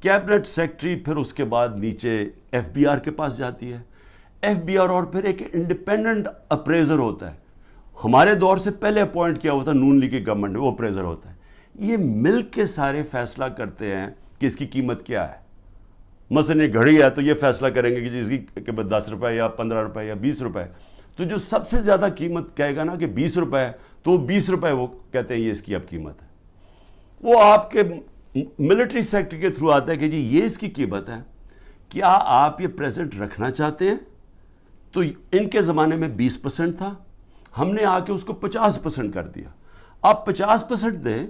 کیبنٹ سیکرٹری پھر اس کے بعد نیچے ایف بی آر کے پاس جاتی ہے. ایف بی آر اور پھر ایک انڈیپینڈنٹ اپریزر ہوتا ہے, ہمارے دور سے پہلے اپوائنٹ کیا ہوتا ہے نون لیگ کی گورنمنٹ نے, وہ اپریزر ہوتا ہے. یہ مل کے سارے فیصلہ کرتے ہیں کہ اس کی قیمت کیا ہے. مثلا یہ گھڑی ہے تو یہ فیصلہ کریں گے کہ اس کی قیمت 10 روپے یا 15 روپے یا 20 روپے. تو جو سب سے زیادہ قیمت کہے گا نا کہ 20 روپے, تو 20 روپے وہ کہتے ہیں یہ اس کی اب قیمت ہے. وہ آپ کے ملٹری سیکٹر کے تھرو آتا ہے کہ جی یہ اس کی قیمت ہے, کیا آپ یہ پریزنٹ رکھنا چاہتے ہیں؟ تو ان کے زمانے میں 20% تھا, ہم نے آ کے اس کو 50% کر دیا. آپ 50% دیں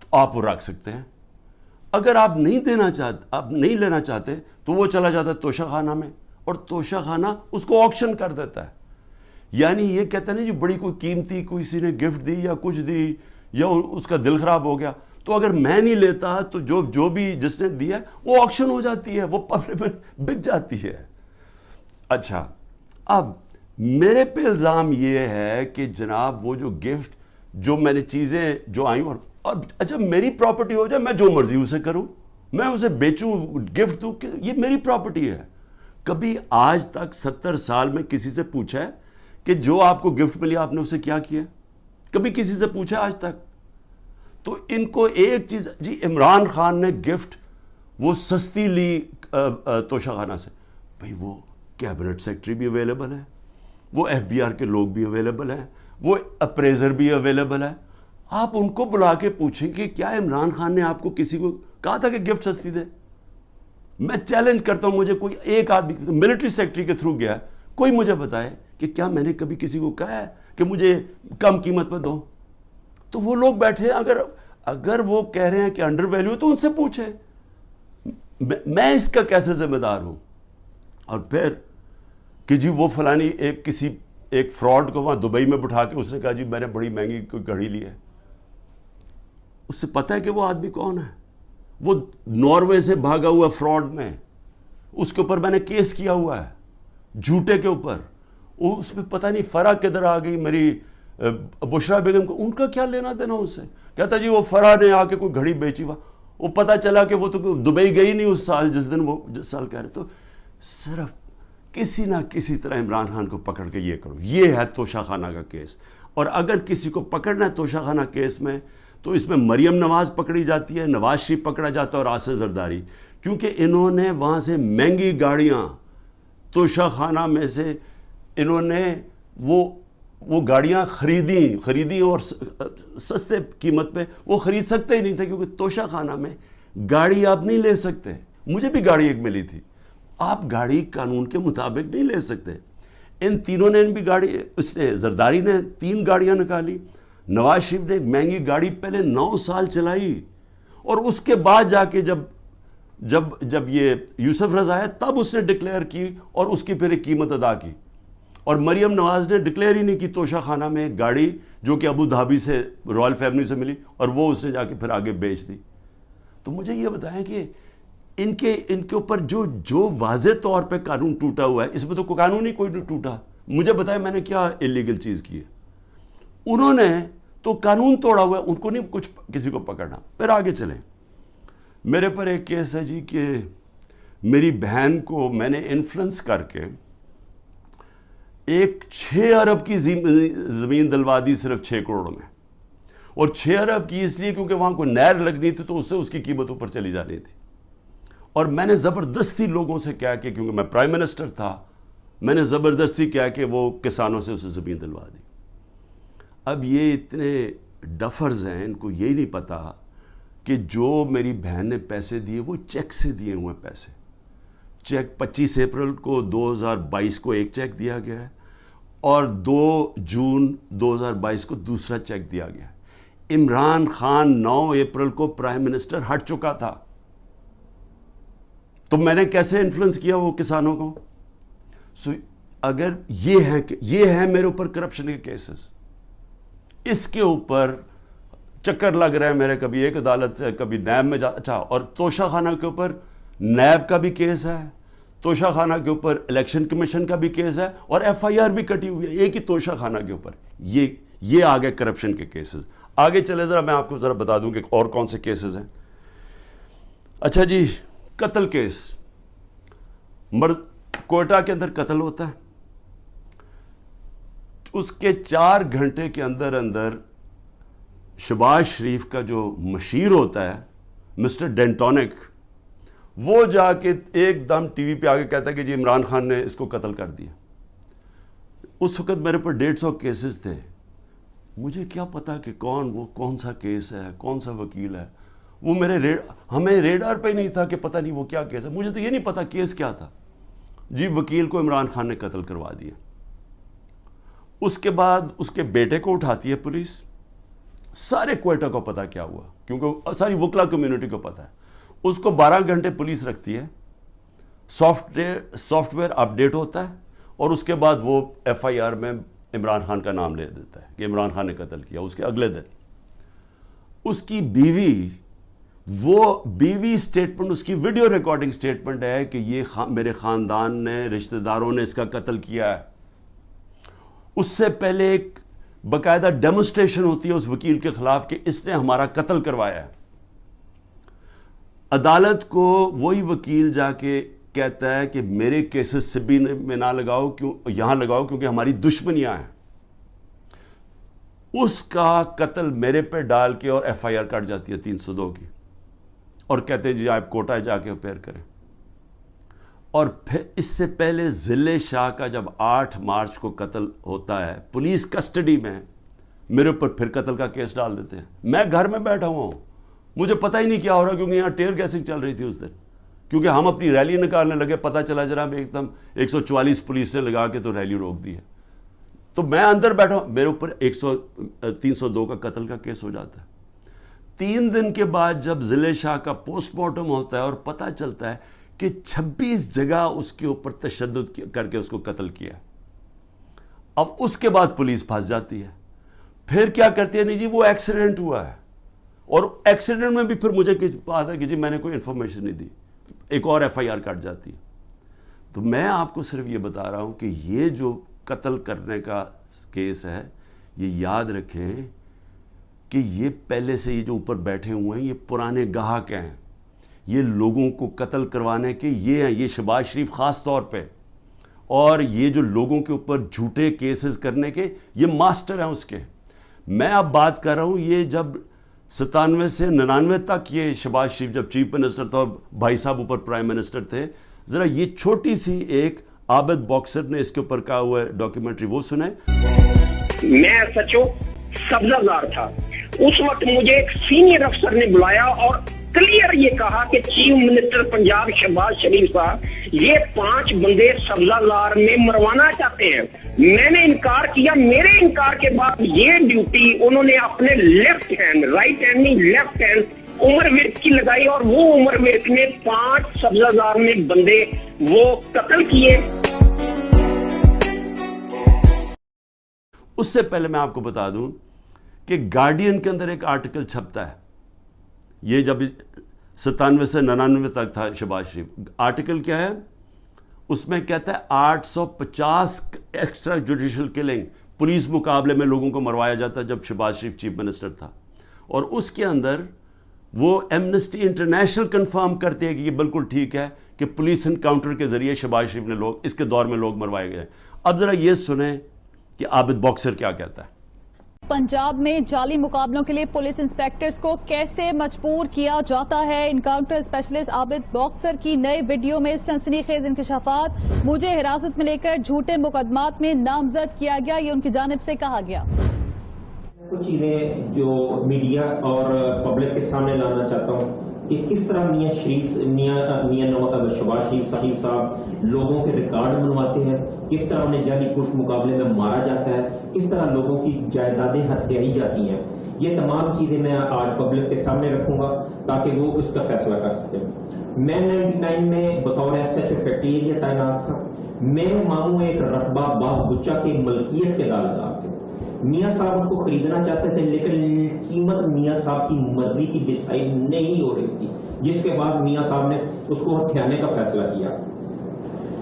تو آپ وہ رکھ سکتے ہیں. اگر آپ نہیں دینا چاہتے, آپ نہیں لینا چاہتے, تو وہ چلا جاتا ہے توشہ خانہ میں, اور توشہ خانہ اس کو آکشن کر دیتا ہے. یعنی یہ کہتا ہے نا جی بڑی کوئی قیمتی کسی نے گفٹ دی یا کچھ دی یا اس کا دل خراب ہو گیا, تو اگر میں نہیں لیتا تو جو بھی جس نے دیا وہ آکشن ہو جاتی ہے, وہ پبلک میں بک جاتی ہے. اچھا, اب میرے پہ الزام یہ ہے کہ جناب وہ جو گفٹ, جو میں نے چیزیں جو آئیں, اور اچھا میری پراپرٹی ہو جائے, میں جو مرضی اسے کروں, میں اسے بیچوں, گفٹ دوں, کہ یہ میری پراپرٹی ہے. کبھی آج تک 70 سال میں کسی سے پوچھا ہے کہ جو آپ کو گفٹ ملی آپ نے اسے کیا کیا؟ کبھی کسی سے پوچھا آج تک؟ تو ان کو ایک چیز, جی عمران خان نے گفٹ وہ سستی لی توشہ خانہ سے, بھئی وہ کیبنٹ سیکٹری بھی اویلیبل ہے, وہ ایف بی آر کے لوگ بھی اویلیبل ہیں, وہ اپریزر بھی اویلیبل ہے. آپ ان کو بلا کے پوچھیں کہ کیا عمران خان نے آپ کو کسی کو کہا تھا کہ گفٹ سستی دے؟ میں چیلنج کرتا ہوں, مجھے کوئی ایک آدمی ملٹری سیکٹری کے تھرو گیا, کوئی مجھے بتائے کہ کیا میں نے کبھی کسی کو کہا ہے کہ مجھے کم قیمت پہ دو؟ تو وہ لوگ بیٹھے ہیں, اگر وہ کہہ رہے ہیں کہ انڈر ویلیو, تو ان سے پوچھیں, میں اس کا کیسے ذمہ دار ہوں؟ اور پھر کہ جی وہ فلانی ایک فراڈ کو وہاں دبئی میں بٹھا کے اس نے کہا جی میں نے بڑی مہنگی کوئی گھڑی لی ہے. اس سے پتہ ہے کہ وہ آدمی کون ہے؟ وہ ناروے سے بھاگا ہوا فراڈ میں, اس کے اوپر میں نے کیس کیا ہوا ہے جھوٹے کے اوپر. اس میں پتہ نہیں فرح کدھر آ گئی میری بشرا بیگم کو, ان کا کیا لینا دینا اس سے؟ کہتا جی وہ فرح نے آ کے کوئی گھڑی بیچی, وہ پتہ چلا کہ وہ تو دبئی گئی نہیں اس سال, جس دن وہ جس سال کہہ رہے. تو صرف کسی نہ کسی طرح عمران خان کو پکڑ کے یہ کرو, یہ ہے توشہ خانہ کا کیس. اور اگر کسی کو پکڑنا ہے توشہ خانہ کیس میں, تو اس میں مریم نواز پکڑی جاتی ہے, نواز شریف پکڑا جاتا ہے, اور آصف زرداری, کیونکہ انہوں نے وہاں سے مہنگی گاڑیاں توشہ خانہ میں سے انہوں نے وہ گاڑیاں خریدی اور سستے قیمت پہ وہ خرید سکتے ہی نہیں تھے, کیونکہ توشہ خانہ میں گاڑی آپ نہیں لے سکتے. مجھے بھی گاڑی ایک ملی تھی, آپ گاڑی قانون کے مطابق نہیں لے سکتے. ان تینوں نے بھی گاڑی, اس نے زرداری نے 3 گاڑیاں نکالی, نواز شریف نے ایک مہنگی گاڑی پہلے 9 سال چلائی, اور اس کے بعد جا کے جب یہ یوسف رضا ہے تب اس نے ڈکلیئر کی اور اس کی پھر ایک قیمت ادا کی. اور مریم نواز نے ڈکلیئر ہی نہیں کی توشہ خانہ میں ایک گاڑی جو کہ ابو دھابی سے رائل فیملی سے ملی, اور وہ اس نے جا کے پھر آگے بیچ دی. تو مجھے یہ بتائیں کہ ان کے اوپر جو واضح طور پہ قانون ٹوٹا ہوا ہے, اس میں تو کوئی قانون ہی کوئی نہیں ٹوٹا. مجھے بتائیں میں نے کیا انلیگل چیز کی ہے؟ انہوں نے تو قانون توڑا ہوا ہے, ان کو نہیں کچھ کسی کو پکڑنا. پھر آگے چلیں, میرے پر ایک کیس ہے جی کہ میری بہن کو میں نے انفلوئنس کر کے ایک 6 ارب کی زمین دلوا دی صرف 6 کروڑ میں, اور 6 ارب کی اس لیے کیونکہ وہاں کوئی نہر لگنی تھی, تو اس سے اس کی قیمت اوپر چلی جانی تھی. اور میں نے زبردستی لوگوں سے کہا کہ کیونکہ میں پرائم منسٹر تھا, میں نے زبردستی کہا کہ وہ کسانوں سے اسے زمین دلوا دی. اب یہ اتنے ڈفرز ہیں, ان کو یہی نہیں پتا کہ جو میری بہن نے پیسے دیے وہ چیک سے دیے ہوئے پیسے. چیک 25 اپریل کو 2022 کو ایک چیک دیا گیا ہے, اور 2 جون 2022 کو دوسرا چیک دیا گیا ہے. عمران خان 9 اپریل کو پرائم منسٹر ہٹ چکا تھا, تو میں نے کیسے انفلوئنس کیا وہ کسانوں کو؟ اگر یہ ہے میرے اوپر کرپشن کے کیسز, اس کے اوپر چکر لگ رہا ہے میرے, کبھی ایک عدالت سے کبھی نیب میں اچھا. اور توشہ خانہ کے اوپر نیب کا بھی کیس ہے, توشہ خانہ کے اوپر الیکشن کمیشن کا بھی کیس ہے, اور ایف آئی آر بھی کٹی ہوئی ہے ایک ہی توشہ خانہ کے اوپر. یہ آگے کرپشن کے کیسز. آگے چلے ذرا میں آپ کو ذرا بتا دوں کہ اور کون سے کیسز ہیں. اچھا جی, قتل کیس. کوئٹہ کے اندر قتل ہوتا ہے, اس کے 4 گھنٹے کے اندر شہباز شریف کا جو مشیر ہوتا ہے مسٹر ڈینٹونک, وہ جا کے ایک دم ٹی وی پہ آگے کہتا ہے کہ جی عمران خان نے اس کو قتل کر دیا. اس وقت میرے پر 150 کیسز تھے. مجھے کیا پتا کہ کون سا کیس ہے, کون سا وکیل ہے. وہ ہمیں ریڈار پہ ہی نہیں تھا کہ پتہ نہیں وہ کیا کیس ہے. مجھے تو یہ نہیں پتا کیس کیا تھا. جی وکیل کو عمران خان نے قتل کروا دیا. اس کے بعد اس کے بیٹے کو اٹھاتی ہے پولیس, سارے کوئٹہ کو پتا کیا ہوا، کیونکہ ساری وکلا کمیونٹی کو پتا ہے. اس کو 12 گھنٹے پولیس رکھتی ہے، سافٹ ویئر اپڈیٹ ہوتا ہے، اور اس کے بعد وہ ایف آئی آر میں عمران خان کا نام لے دیتا ہے کہ عمران خان نے قتل کیا. اس کے اگلے دن اس کی بیوی سٹیٹمنٹ، اس کی ویڈیو ریکارڈنگ سٹیٹمنٹ ہے کہ یہ میرے خاندان نے، رشتہ داروں نے اس کا قتل کیا ہے. اس سے پہلے ایک باقاعدہ ڈیمونسٹریشن ہوتی ہے اس وکیل کے خلاف کہ اس نے ہمارا قتل کروایا ہے. عدالت کو وہی وکیل جا کے کہتا ہے کہ میرے کیسز سے بھی میں نہ لگاؤ، یہاں لگاؤ کیونکہ ہماری دشمنیاں ہیں. اس کا قتل میرے پہ ڈال کے اور ایف آئی آر کٹ جاتی ہے 302 کی، اور کہتے ہیں جی آپ کوٹہ جا کے اپیئر کریں. اور پھر اس سے پہلے ضلع شاہ کا جب 8 مارچ کو قتل ہوتا ہے، پولیس کسٹڈی میں میرے اوپر پھر قتل کا کیس ڈال دیتے ہیں. میں گھر میں بیٹھا ہوا ہوں، مجھے پتہ ہی نہیں کیا ہو رہا، کیونکہ یہاں ٹیئر گیسنگ چل رہی تھی اس دن. کیونکہ ہم اپنی ریلی نکالنے لگے، پتہ چلا جناب ایک دم 144 پولیس نے لگا کے تو ریلی روک دی ہے. تو میں اندر بیٹھا ہوں، میرے اوپر 302 کا قتل کا کیس ہو جاتا ہے. 3 دن کے بعد جب ضلع شاہ کا پوسٹ مارٹم ہوتا ہے اور پتہ چلتا ہے کہ 26 جگہ اس کے اوپر تشدد کر کے اس کو قتل کیا. اب اس کے بعد پولیس پھنس جاتی ہے. پھر کیا کرتی ہے؟ نہیں جی وہ ایکسیڈنٹ ہوا ہے، اور ایکسیڈنٹ میں بھی پھر مجھے بات ہے کہ جی میں نے کوئی انفارمیشن نہیں دی، ایک اور ایف آئی آر کٹ جاتی ہے. تو میں آپ کو صرف یہ بتا رہا ہوں کہ یہ جو قتل کرنے کا کیس ہے، یہ یاد رکھیں کہ یہ پہلے سے یہ جو اوپر بیٹھے ہوئے ہیں یہ پرانے گاہک ہیں. یہ لوگوں کو قتل کروانے کے یہ ہیں، یہ شہباز شریف خاص طور پہ، اور یہ جو لوگوں کے اوپر جھوٹے کیسز کرنے کے یہ ماسٹر ہیں اس کے. میں اب بات کر رہا ہوں یہ جب 97 سے 99 تک یہ شہباز شریف جب چیف منسٹر تھا اور بھائی صاحب اوپر پرائم منسٹر تھے. ذرا یہ چھوٹی سی ایک عابد باکسر نے اس کے اوپر کہا ہوا ہے ڈاکیومنٹری، وہ سنیں. میں سچو سبزہ زار تھا اس وقت، مجھے ایک سینئر افسر نے بلایا اور کلیئر یہ کہا کہ چیف منسٹر پنجاب شہباز شریف صاحب یہ 5 بندے سبزہ زار میں مروانا چاہتے ہیں. میں نے انکار کیا. میرے انکار کے بعد یہ ڈیوٹی انہوں نے اپنے لیفٹ ہینڈ، رائٹ ہینڈ نہیں لیفٹ ہینڈ عمر ورک کی لگائی، اور وہ عمر ورک نے 5 سبزہ زار میں بندے وہ قتل کیے. اس سے پہلے میں آپ کو بتا دوں کہ گارڈین کے اندر ایک آرٹیکل چھپتا ہے، یہ جب 97 سے 99 تک تھا شہباز شریف. آرٹیکل کیا ہے؟ اس میں کہتا ہے 850 ایکسٹرا جوڈیشل کلنگ پولیس مقابلے میں لوگوں کو مروایا جاتا ہے جب شہباز شریف چیف منسٹر تھا. اور اس کے اندر وہ ایمنسٹی انٹرنیشنل کنفرم کرتے ہیں کہ یہ بالکل ٹھیک ہے کہ پولیس انکاؤنٹر کے ذریعے شہباز شریف نے اس کے دور میں لوگ مروائے گئے. اب ذرا یہ سنیں کہ عابد باکسر کیا کہتا ہے. پنجاب میں جعلی مقابلوں کے لیے پولیس انسپیکٹرز کو کیسے مجبور کیا جاتا ہے؟ انکاؤنٹر اسپیشلسٹ عابد باکسر کی نئے ویڈیو میں سنسنی خیز انکشافات. مجھے حراست میں لے کر جھوٹے مقدمات میں نامزد کیا گیا، یہ ان کی جانب سے کہا گیا. کچھ چیزیں جو میڈیا اور پبلک کے سامنے لانا چاہتا ہوں کہ کس طرح شہباز شریف صاحب لوگوں کے ریکارڈ بنواتے ہیں، کس طرح انہیں جعلی پولیس مقابلے میں مارا جاتا ہے، کس طرح لوگوں کی جائیدادیں ہتھیائی جاتی ہیں. یہ تمام چیزیں میں آج پبلک کے سامنے رکھوں گا تاکہ وہ اس کا فیصلہ کر سکیں. میں 99 میں بطور S H O factory area تعینات تھا. میرے ماموں ایک رقبہ باغ بچہ کی ملکیت کے دعویدار تھے. میاں صاحب اس کو خریدنا چاہتے تھے لیکن قیمت میاں صاحب کی مرضی کی ڈیسائیڈ نہیں ہو رہی تھی، جس کے بعد میاں صاحب نے اس کو ہتھیانے کا فیصلہ کیا.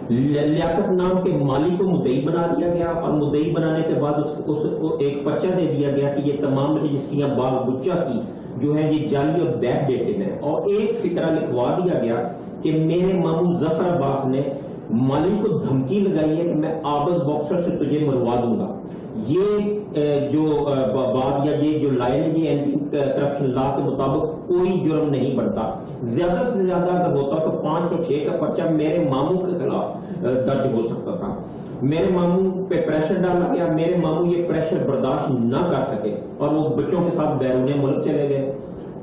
لیاقت نام کے مالی کو مدعی بنا دیا گیا، اور مدعی بنانے کے بعد اس کو ایک پرچہ دے دیا گیا کہ یہ تمام رجسٹریاں باغ بچہ کی جو ہے یہ جعلی اور بیک ڈیٹڈ ہے. اور ایک فقرہ لکھوا دیا گیا کہ میرے ماموں ظفر عباس نے مالی کو دھمکی لگائی ہے کہ میں عابد باکسر سے تجھے مروا دوں گا. یہ جو بات یا یہ جو لائن ہے یہ اینٹی کرپشن لا کے مطابق کوئی جرم نہیں بنتا. زیادہ سے زیادہ اگر ہوتا تو 506 کا پرچہ میرے ماموں کے خلاف درج ہو سکتا تھا. میرے ماموں پہ پریشر ڈالا گیا، میرے ماموں یہ پریشر برداشت نہ کر سکے اور وہ بچوں کے ساتھ بیرون ملک چلے گئے.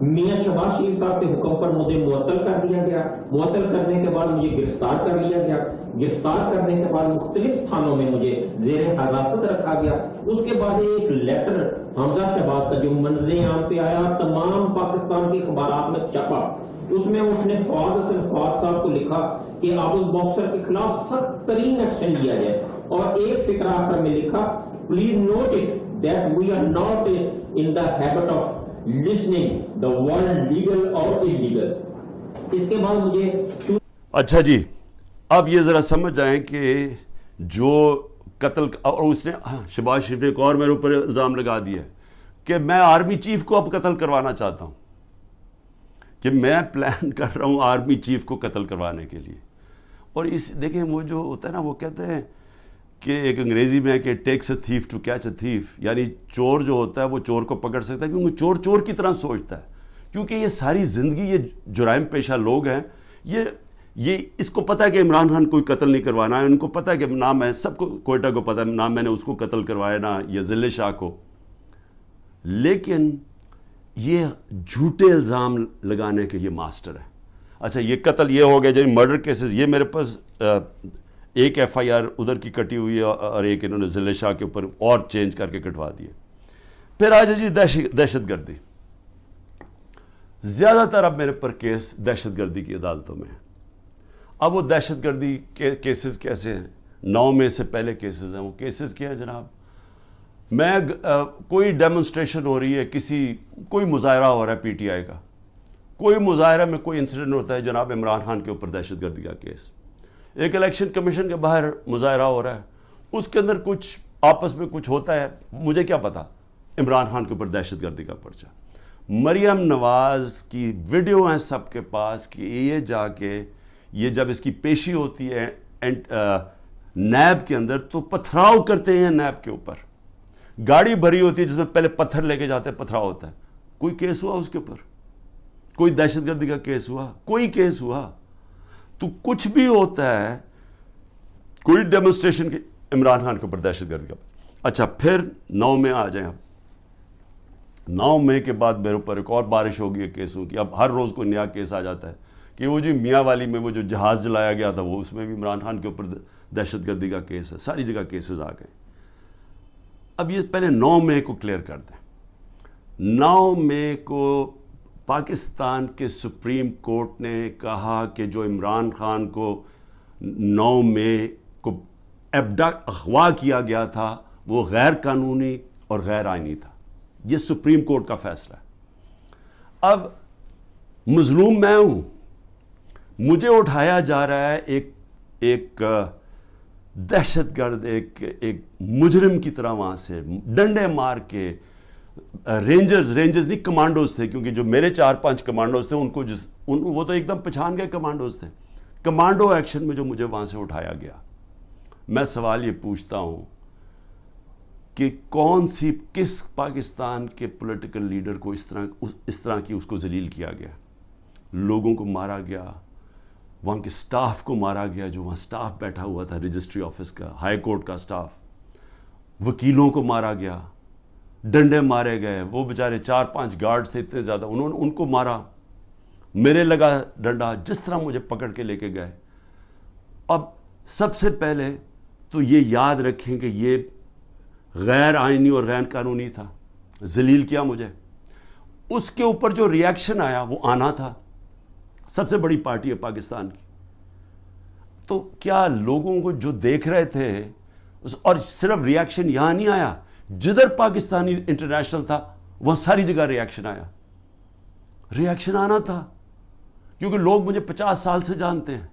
میاں شہباز شریف صاحب کے حکم پر مجھے معطل کر دیا گیا. معطل کرنے کے بعد مجھے گرفتار کر لیا گیا. گرفتار کرنے کے بعد مختلف تھانوں میں مجھے زیر حراست رکھا گیا. اس کے بعد ایک لیٹر حمزہ شہباز کا جو منظر عام پہ آیا, تمام پاکستان کے اخبارات میں چھپا. اس میں اس نے فواد حسن فواد صاحب کو لکھا کہ عابد باکسر کے خلاف سخت ترین ایکشن لیا جائے, اور ایک فقرہ آخر میں لکھا, please note it that we are not in the habit of listening the word legal or illegal. اس کے بعد مجھے اچھا جی, اب یہ ذرا سمجھ جائیں کہ جو قتل, اور اس نے شہباز شریف نے ایک اور میرے اوپر الزام لگا دیا کہ میں آرمی چیف کو اب قتل کروانا چاہتا ہوں, کہ میں پلان کر رہا ہوں آرمی چیف کو قتل کروانے کے لیے. اور اس دیکھیں وہ جو ہوتا ہے نا, وہ کہتے ہیں کہ ایک انگریزی میں ہے کہ takes a thief to catch a thief, یعنی چور جو ہوتا ہے وہ چور کو پکڑ سکتا ہے کیونکہ چور چور کی طرح سوچتا ہے, کیونکہ یہ ساری زندگی یہ جرائم پیشہ لوگ ہیں, یہ اس کو پتہ ہے کہ عمران خان کوئی قتل نہیں کروانا ہے, ان کو پتہ ہے کہ نہ میں, سب کو کوئٹہ کو پتہ ہے نہ میں نے اس کو قتل کروایا نہ یہ ذل شاہ کو, لیکن یہ جھوٹے الزام لگانے کے یہ ماسٹر ہے. اچھا یہ قتل یہ ہو گیا, جب مرڈر کیسز یہ میرے پاس ایک ایف آئی آر ادھر کی کٹی ہوئی ہے اور ایک انہوں نے ذل شاہ کے اوپر اور چینج کر کے کٹوا دیے. پھر آ جائے جی دہشت گردی. زیادہ تر اب میرے پر کیس دہشت گردی کی عدالتوں میں. اب وہ دہشت گردی کے کیسز کیسے ہیں؟ 9 مئی سے پہلے کیسز ہیں. وہ کیسز کیا ہے جناب؟ میں کوئی ڈیمونسٹریشن ہو رہی ہے, کوئی مظاہرہ ہو رہا ہے پی ٹی آئی کا, کوئی مظاہرہ میں کوئی انسیڈنٹ ہوتا ہے, جناب عمران خان کے اوپر دہشت گردی کا کیس. ایک الیکشن کمیشن کے باہر مظاہرہ ہو رہا ہے, اس کے اندر کچھ آپس میں کچھ ہوتا ہے, مجھے کیا پتا, عمران خان کے اوپر دہشت گردی کا پرچہ. مریم نواز کی ویڈیو ہیں سب کے پاس کہ یہ جا کے یہ جب اس کی پیشی ہوتی ہے نیب کے اندر تو پتھراؤ کرتے ہیں نیب کے اوپر. گاڑی بھری ہوتی ہے جس میں پہلے پتھر لے کے جاتے ہیں, پتھراؤ ہوتا ہے. کوئی کیس ہوا اس کے اوپر؟ کوئی دہشت گردی کا کیس ہوا؟ کوئی کیس ہوا؟ تو کچھ بھی ہوتا ہے, کوئی ڈیمونسٹریشن کی عمران خان کے اوپر دہشت گردی کا. اچھا پھر 9 مئی آ جائیں. اب 9 مئی کے بعد میرے اوپر ایک اور بارش ہوگی ہے کیسوں کی. اب ہر روز کوئی نیا کیس آ جاتا ہے کہ وہ جو میاں والی میں وہ جو جہاز جلایا گیا تھا وہ اس میں بھی عمران خان کے اوپر دہشت گردی کا کیس ہے. ساری جگہ کیسز آ گئے. اب یہ پہلے 9 مئی کو کلیئر کر دیں. 9 مئی کو پاکستان کے سپریم کورٹ نے کہا کہ جو عمران خان کو 9 مئی کو اغوا کیا گیا تھا وہ غیر قانونی اور غیر آئینی تھا. یہ سپریم کورٹ کا فیصلہ ہے. اب مظلوم میں ہوں, مجھے اٹھایا جا رہا ہے ایک دہشت گرد, ایک مجرم کی طرح وہاں سے ڈنڈے مار کے. رینجرز نہیں کمانڈوز تھے, کیونکہ جو میرے 4-5 کمانڈوز تھے ان کو وہ تو ایک دم پہچان گئے کمانڈوز تھے. کمانڈو ایکشن میں جو مجھے وہاں سے اٹھایا گیا, میں سوال یہ پوچھتا ہوں کہ کس پاکستان کے پولیٹیکل لیڈر کو اس طرح کی اس کو ذلیل کیا گیا؟ لوگوں کو مارا گیا, وہاں کے سٹاف کو مارا گیا, جو وہاں سٹاف بیٹھا ہوا تھا رجسٹری آفس کا, ہائی کورٹ کا سٹاف, وکیلوں کو مارا گیا, ڈنڈے مارے گئے. وہ بیچارے 4-5 گارڈ تھے اتنے زیادہ, انہوں نے ان کو مارا, میرے لگا ڈنڈا, جس طرح مجھے پکڑ کے لے کے گئے. اب سب سے پہلے تو یہ یاد رکھیں کہ یہ غیر آئینی اور غیر قانونی تھا, ذلیل کیا مجھے. اس کے اوپر جو ری ایکشن آیا وہ آنا تھا. سب سے بڑی پارٹی ہے پاکستان کی, تو کیا لوگوں کو جو دیکھ رہے تھے, اور صرف ری ایکشن یہاں نہیں آیا, جدھر پاکستانی انٹرنیشنل تھا وہاں ساری جگہ ری ایکشن آیا. ری ایکشن آنا تھا کیونکہ لوگ مجھے 50 سال سے جانتے ہیں,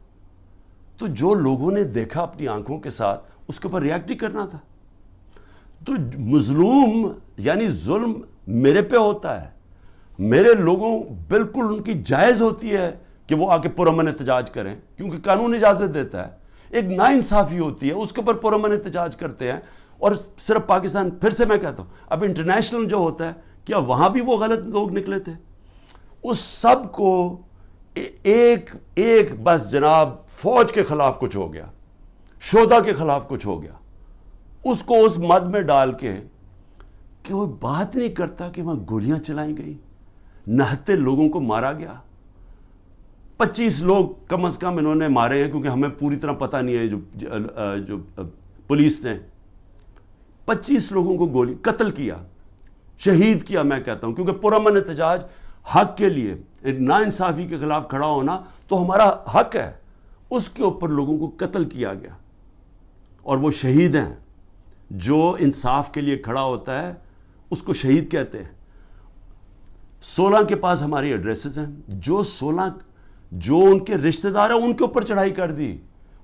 تو جو لوگوں نے دیکھا اپنی آنکھوں کے ساتھ اس کے اوپر ریئیکٹ ہی کرنا تھا. تو مظلوم یعنی ظلم میرے پہ ہوتا ہے, میرے لوگوں بالکل ان کی جائز ہوتی ہے کہ وہ آ کے پرامن احتجاج کریں, کیونکہ قانون اجازت دیتا ہے. ایک ناانصافی ہوتی ہے, اس کے اوپر پرامن احتجاج کرتے ہیں. اور صرف پاکستان, پھر سے میں کہتا ہوں, اب انٹرنیشنل جو ہوتا ہے, کیا وہاں بھی وہ غلط لوگ نکلے تھے؟ اس سب کو ایک بس جناب فوج کے خلاف کچھ ہو گیا, شہداء کے خلاف کچھ ہو گیا, اس کو اس مد میں ڈال کے کہ وہ بات نہیں کرتا کہ وہاں گولیاں چلائیں گئی. نہتے لوگوں کو مارا گیا. 25 لوگ کم از کم انہوں نے مارے ہیں, کیونکہ ہمیں پوری طرح پتہ نہیں ہے. جو پولیس نے 25 لوگوں کو گولی قتل کیا, شہید کیا میں کہتا ہوں, کیونکہ پرامن احتجاج حق کے لیے, ناانصافی کے خلاف کھڑا ہونا تو ہمارا حق ہے. اس کے اوپر لوگوں کو قتل کیا گیا, اور وہ شہید ہیں. جو انصاف کے لیے کھڑا ہوتا ہے اس کو شہید کہتے ہیں. 16 کے پاس ہماری ایڈریسز ہیں. جو ان کے رشتہ دار ہیں ان کے اوپر چڑھائی کر دی.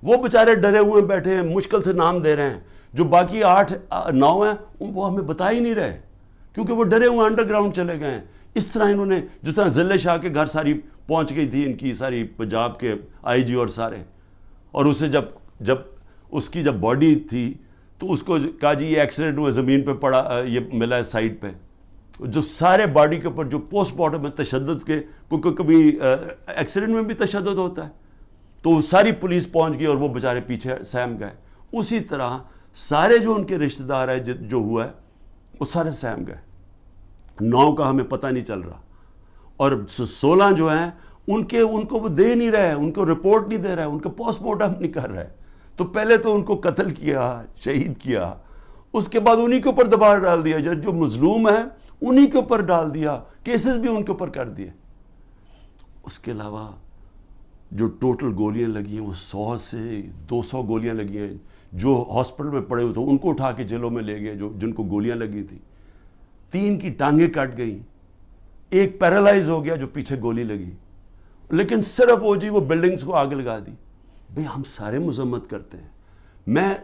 وہ بیچارے ڈرے ہوئے بیٹھے ہیں, مشکل سے نام دے رہے ہیں. جو باقی 8-9 ہیں وہ ہمیں بتا ہی نہیں رہے, کیونکہ وہ ڈرے ہوئے انڈر گراؤنڈ چلے گئے ہیں. اس طرح انہوں نے, جس طرح ذلے شاہ کے گھر ساری پہنچ گئی تھی ان کی ساری پنجاب کے آئی جی اور سارے, اور اسے جب اس کی جب باڈی تھی تو اس کو کہا جی یہ ایکسیڈنٹ ہوا, زمین پہ پڑا, یہ ملا ہے سائٹ پہ. جو سارے باڈی کے اوپر جو پوسٹ مارٹم میں تشدد کے, کیونکہ کبھی ایکسیڈنٹ میں بھی تشدد ہوتا ہے, تو وہ ساری پولیس پہنچ گئی اور وہ بیچارے پیچھے سہم گئے. اسی طرح سارے جو ان کے رشتہ دار ہیں جو ہوا ہے وہ سارے سہم گئے. 9 کا ہمیں پتہ نہیں چل رہا, اور 16 جو ہیں ان کو وہ دے نہیں رہے, ان کو رپورٹ نہیں دے رہے, ان کا پوسٹ مارٹم نہیں کر رہے. تو پہلے تو ان کو قتل کیا, شہید کیا, اس کے بعد انہی کے اوپر دباؤ ڈال دیا. جو مظلوم ہے انہی کے اوپر ڈال دیا, کیسز بھی ان کے اوپر کر دیے. اس کے علاوہ جو ٹوٹل گولیاں لگی ہیں وہ 100 سے 200 گولیاں لگی ہیں. جو ہاسپٹل میں پڑے ہوئے تھے ان کو اٹھا کے جیلوں میں لے گئے جن کو گولیاں لگی تھی. 3 کی ٹانگیں کٹ گئیں, 1 پیرالائز ہو گیا جو پیچھے گولی لگی. لیکن صرف وہ بلڈنگز کو آگ لگا دی. بھئی ہم سارے مذمت کرتے ہیں.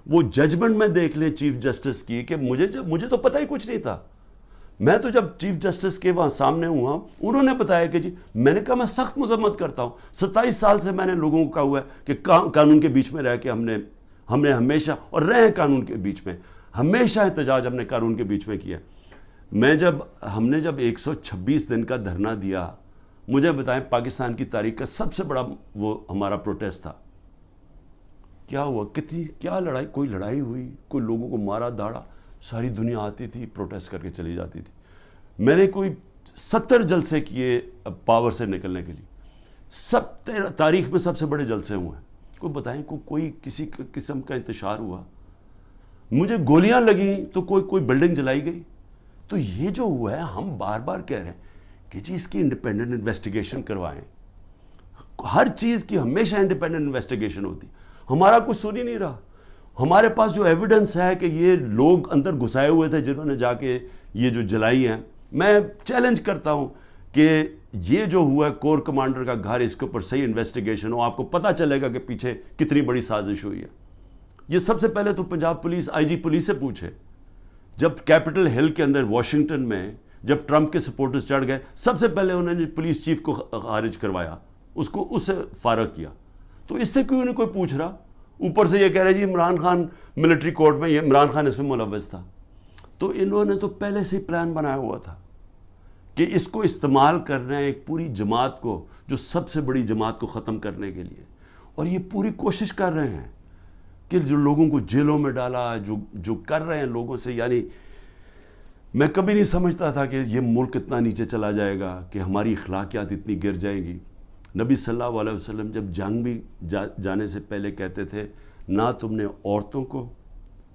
وہ ججمنٹ میں دیکھ لیں چیف جسٹس کی, کہ مجھے تو پتہ ہی کچھ نہیں تھا. میں تو جب چیف جسٹس کے وہاں سامنے ہوا, انہوں نے بتایا کہ جی, میں نے کہا میں سخت مذمت کرتا ہوں. 27 سال سے میں نے لوگوں کو کہا ہوا ہے کہ قانون کے بیچ میں رہ کے ہم نے ہمیشہ, اور رہے ہیں قانون کے بیچ میں, ہمیشہ احتجاج ہم نے قانون کے بیچ میں کیا. ہم نے جب 126 دن کا دھرنا دیا, مجھے بتائیں پاکستان کی تاریخ کا سب سے بڑا وہ ہمارا پروٹیسٹ تھا. کیا ہوا, کیا لڑائی, کوئی لڑائی ہوئی, کوئی لوگوں کو مارا داڑا, ساری دنیا آتی تھی پروٹیسٹ کر کے چلی جاتی تھی. میں نے کوئی 70 جلسے کیے پاور سے نکلنے کے لیے. تاریخ میں سب سے بڑے جلسے ہوئے ہیں. کوئی بتائیں کوئی کسی قسم کا انتشار ہوا. مجھے گولیاں لگیں تو کوئی بلڈنگ جلائی گئی. تو یہ جو ہوا ہے, ہم بار بار کہہ رہے ہیں کہ جی اس کی انڈیپینڈنٹ انویسٹیگیشن کروائیں. ہر چیز کی ہمیشہ انڈیپینڈنٹ انویسٹیگیشن ہوتی. ہمارا کچھ سن ہی نہیں رہا. ہمارے پاس جو ایویڈنس ہے کہ یہ لوگ اندر گھسائے ہوئے تھے جنہوں نے جا کے یہ جو جلائی ہیں, میں چیلنج کرتا ہوں کہ یہ جو ہوا ہے کور کمانڈر کا گھر, اس کے اوپر صحیح انویسٹیگیشن ہو, آپ کو پتہ چلے گا کہ پیچھے کتنی بڑی سازش ہوئی ہے. یہ سب سے پہلے تو پنجاب پولیس, آئی جی پولیس سے پوچھے. جب کیپٹل ہل کے اندر واشنگٹن میں جب ٹرمپ کے سپورٹرز چڑھ گئے, سب سے پہلے انہوں نے پولیس چیف کو خارج کروایا, اس سے فارغ کیا. تو اس سے کیوں نہیں کوئی پوچھ رہا؟ اوپر سے یہ کہہ رہے جی عمران خان ملٹری کورٹ میں, یہ عمران خان اس میں ملوث تھا. تو انہوں نے تو پہلے سے ہی پلان بنایا ہوا تھا کہ اس کو استعمال کر رہے ہیں ایک پوری جماعت کو, جو سب سے بڑی جماعت کو ختم کرنے کے لیے. اور یہ پوری کوشش کر رہے ہیں کہ جو لوگوں کو جیلوں میں ڈالا, جو کر رہے ہیں لوگوں سے. یعنی میں کبھی نہیں سمجھتا تھا کہ یہ ملک اتنا نیچے چلا جائے گا, کہ ہماری اخلاقیات اتنی گر جائیں گی. نبی صلی اللہ علیہ وسلم جب جنگ بھی جانے سے پہلے کہتے تھے, نہ تم نے عورتوں کو,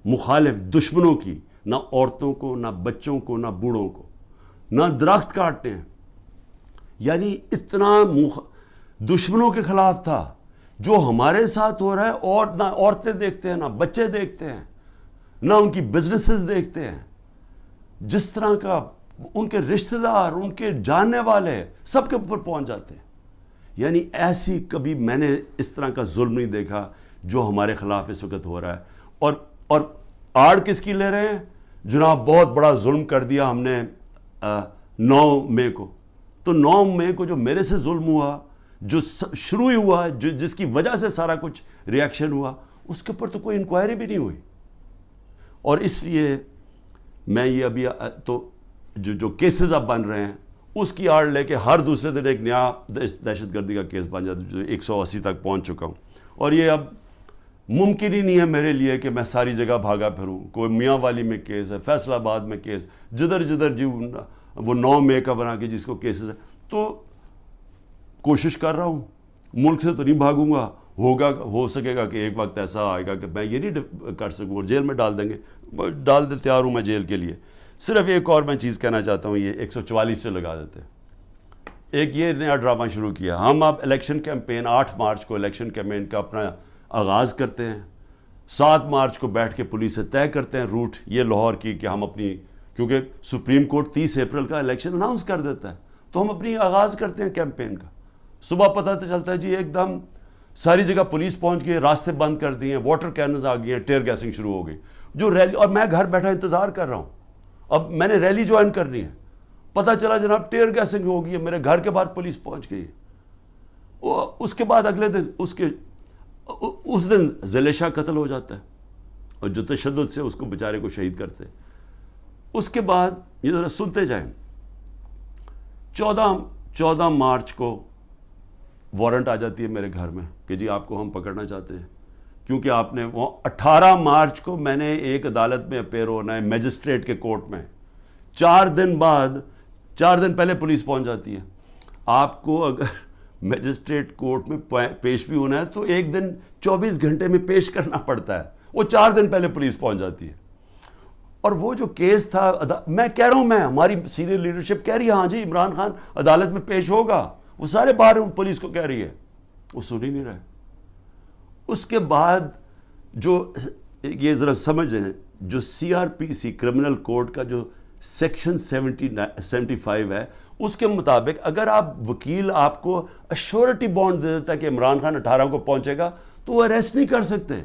مخالف دشمنوں کی, نہ عورتوں کو, نہ بچوں کو, نہ بوڑھوں کو, نہ درخت کاٹتے ہیں. یعنی اتنا دشمنوں کے خلاف تھا. جو ہمارے ساتھ ہو رہا ہے, اور نہ عورتیں دیکھتے ہیں, نہ بچے دیکھتے ہیں, نہ ان کی بزنسز دیکھتے ہیں. جس طرح کا ان کے رشتہ دار, ان کے جاننے والے سب کے اوپر پہنچ جاتے ہیں. یعنی ایسی کبھی میں نے اس طرح کا ظلم نہیں دیکھا جو ہمارے خلاف اس وقت ہو رہا ہے. اور آڑ کس کی لے رہے ہیں؟ جناب بہت بڑا ظلم کر دیا ہم نے 9 مئی کو. تو 9 مئی کو جو میرے سے ظلم ہوا, جو شروع ہی ہوا, جس کی وجہ سے سارا کچھ ریاکشن ہوا, اس کے اوپر تو کوئی انکوائری بھی نہیں ہوئی. اور اس لیے میں یہ ابھی تو جو کیسز اب بن رہے ہیں اس کی آڑ لے کے ہر دوسرے دن ایک نیا دہشت گردی کا کیس بن جاتا ہے, جو 180 تک پہنچ چکا ہوں. اور یہ اب ممکن ہی نہیں ہے میرے لیے کہ میں ساری جگہ بھاگا پھروں. کوئی میاں والی میں کیس ہے, فیصل آباد میں کیس, جدھر وہ 9 مئی کا بنا کے جس کو کیسز ہے. تو کوشش کر رہا ہوں, ملک سے تو نہیں بھاگوں گا, ہو سکے گا کہ ایک وقت ایسا آئے گا کہ میں یہ نہیں کر سکوں, جیل میں ڈال دیں گے, تیار ہوں میں جیل کے لیے. صرف ایک اور میں چیز کہنا چاہتا ہوں, یہ 144 سے لگا دیتے. ایک یہ نیا ڈرامہ شروع کیا, ہم اب الیکشن کیمپین 8 مارچ کو الیکشن کیمپین کا اپنا آغاز کرتے ہیں, 7 مارچ کو بیٹھ کے پولیس سے طے کرتے ہیں روٹ یہ لاہور کی کہ ہم اپنی, کیونکہ سپریم کورٹ 30 اپریل کا الیکشن اناؤنس کر دیتا ہے, تو ہم اپنی آغاز کرتے ہیں کیمپین کا. صبح پتہ تو چلتا ہے جی ایک دم ساری جگہ پولیس پہنچ گئی, راستے بند کر دیے ہیں, واٹر کیننز آ گئی ہیں, ٹیئر گیسنگ شروع ہو گئی جو ریلی, اور میں گھر بیٹھا انتظار کر رہا ہوں, اب میں نے ریلی جوائن کرنی ہے, پتہ چلا جناب ٹیئر گیسنگ ہو گئی ہے, میرے گھر کے باہر پولیس پہنچ گئی ہے. اس کے بعد اگلے دن اس دن ذیل شاہ قتل ہو جاتا ہے, اور جو تشدد سے اس کو بیچارے کو شہید کرتے. اس کے بعد یہ ذرا سنتے جائیں, 14 مارچ کو وارنٹ آ جاتی ہے میرے گھر میں کہ جی آپ کو ہم پکڑنا چاہتے ہیں, کیونکہ آپ نے وہ 18 مارچ کو میں نے ایک عدالت میں اپیئر ہونا ہے میجسٹریٹ کے کورٹ میں, 4 دن پہلے پولیس پہنچ جاتی ہے. آپ کو اگر میجسٹریٹ کورٹ میں پیش بھی ہونا ہے تو ایک دن 24 گھنٹے میں پیش کرنا پڑتا ہے, وہ 4 دن پہلے پولیس پہنچ جاتی ہے. اور وہ جو کیس تھا, میں کہہ رہا ہوں, ہماری سینئر لیڈرشپ کہہ رہی ہے ہاں جی عمران خان عدالت میں پیش ہوگا, وہ سارے باہر پولیس کو کہہ رہی ہے, وہ سن ہی نہیں رہے. اس کے بعد جو یہ ذرا سمجھ لیں, جو CRPC کرمنل کوڈ کا جو سیکشن 75 ہے, اس کے مطابق اگر آپ وکیل آپ کو ایشورٹی بانڈ دے دیتا ہے کہ عمران خان 18 کو پہنچے گا تو وہ اریسٹ نہیں کر سکتے.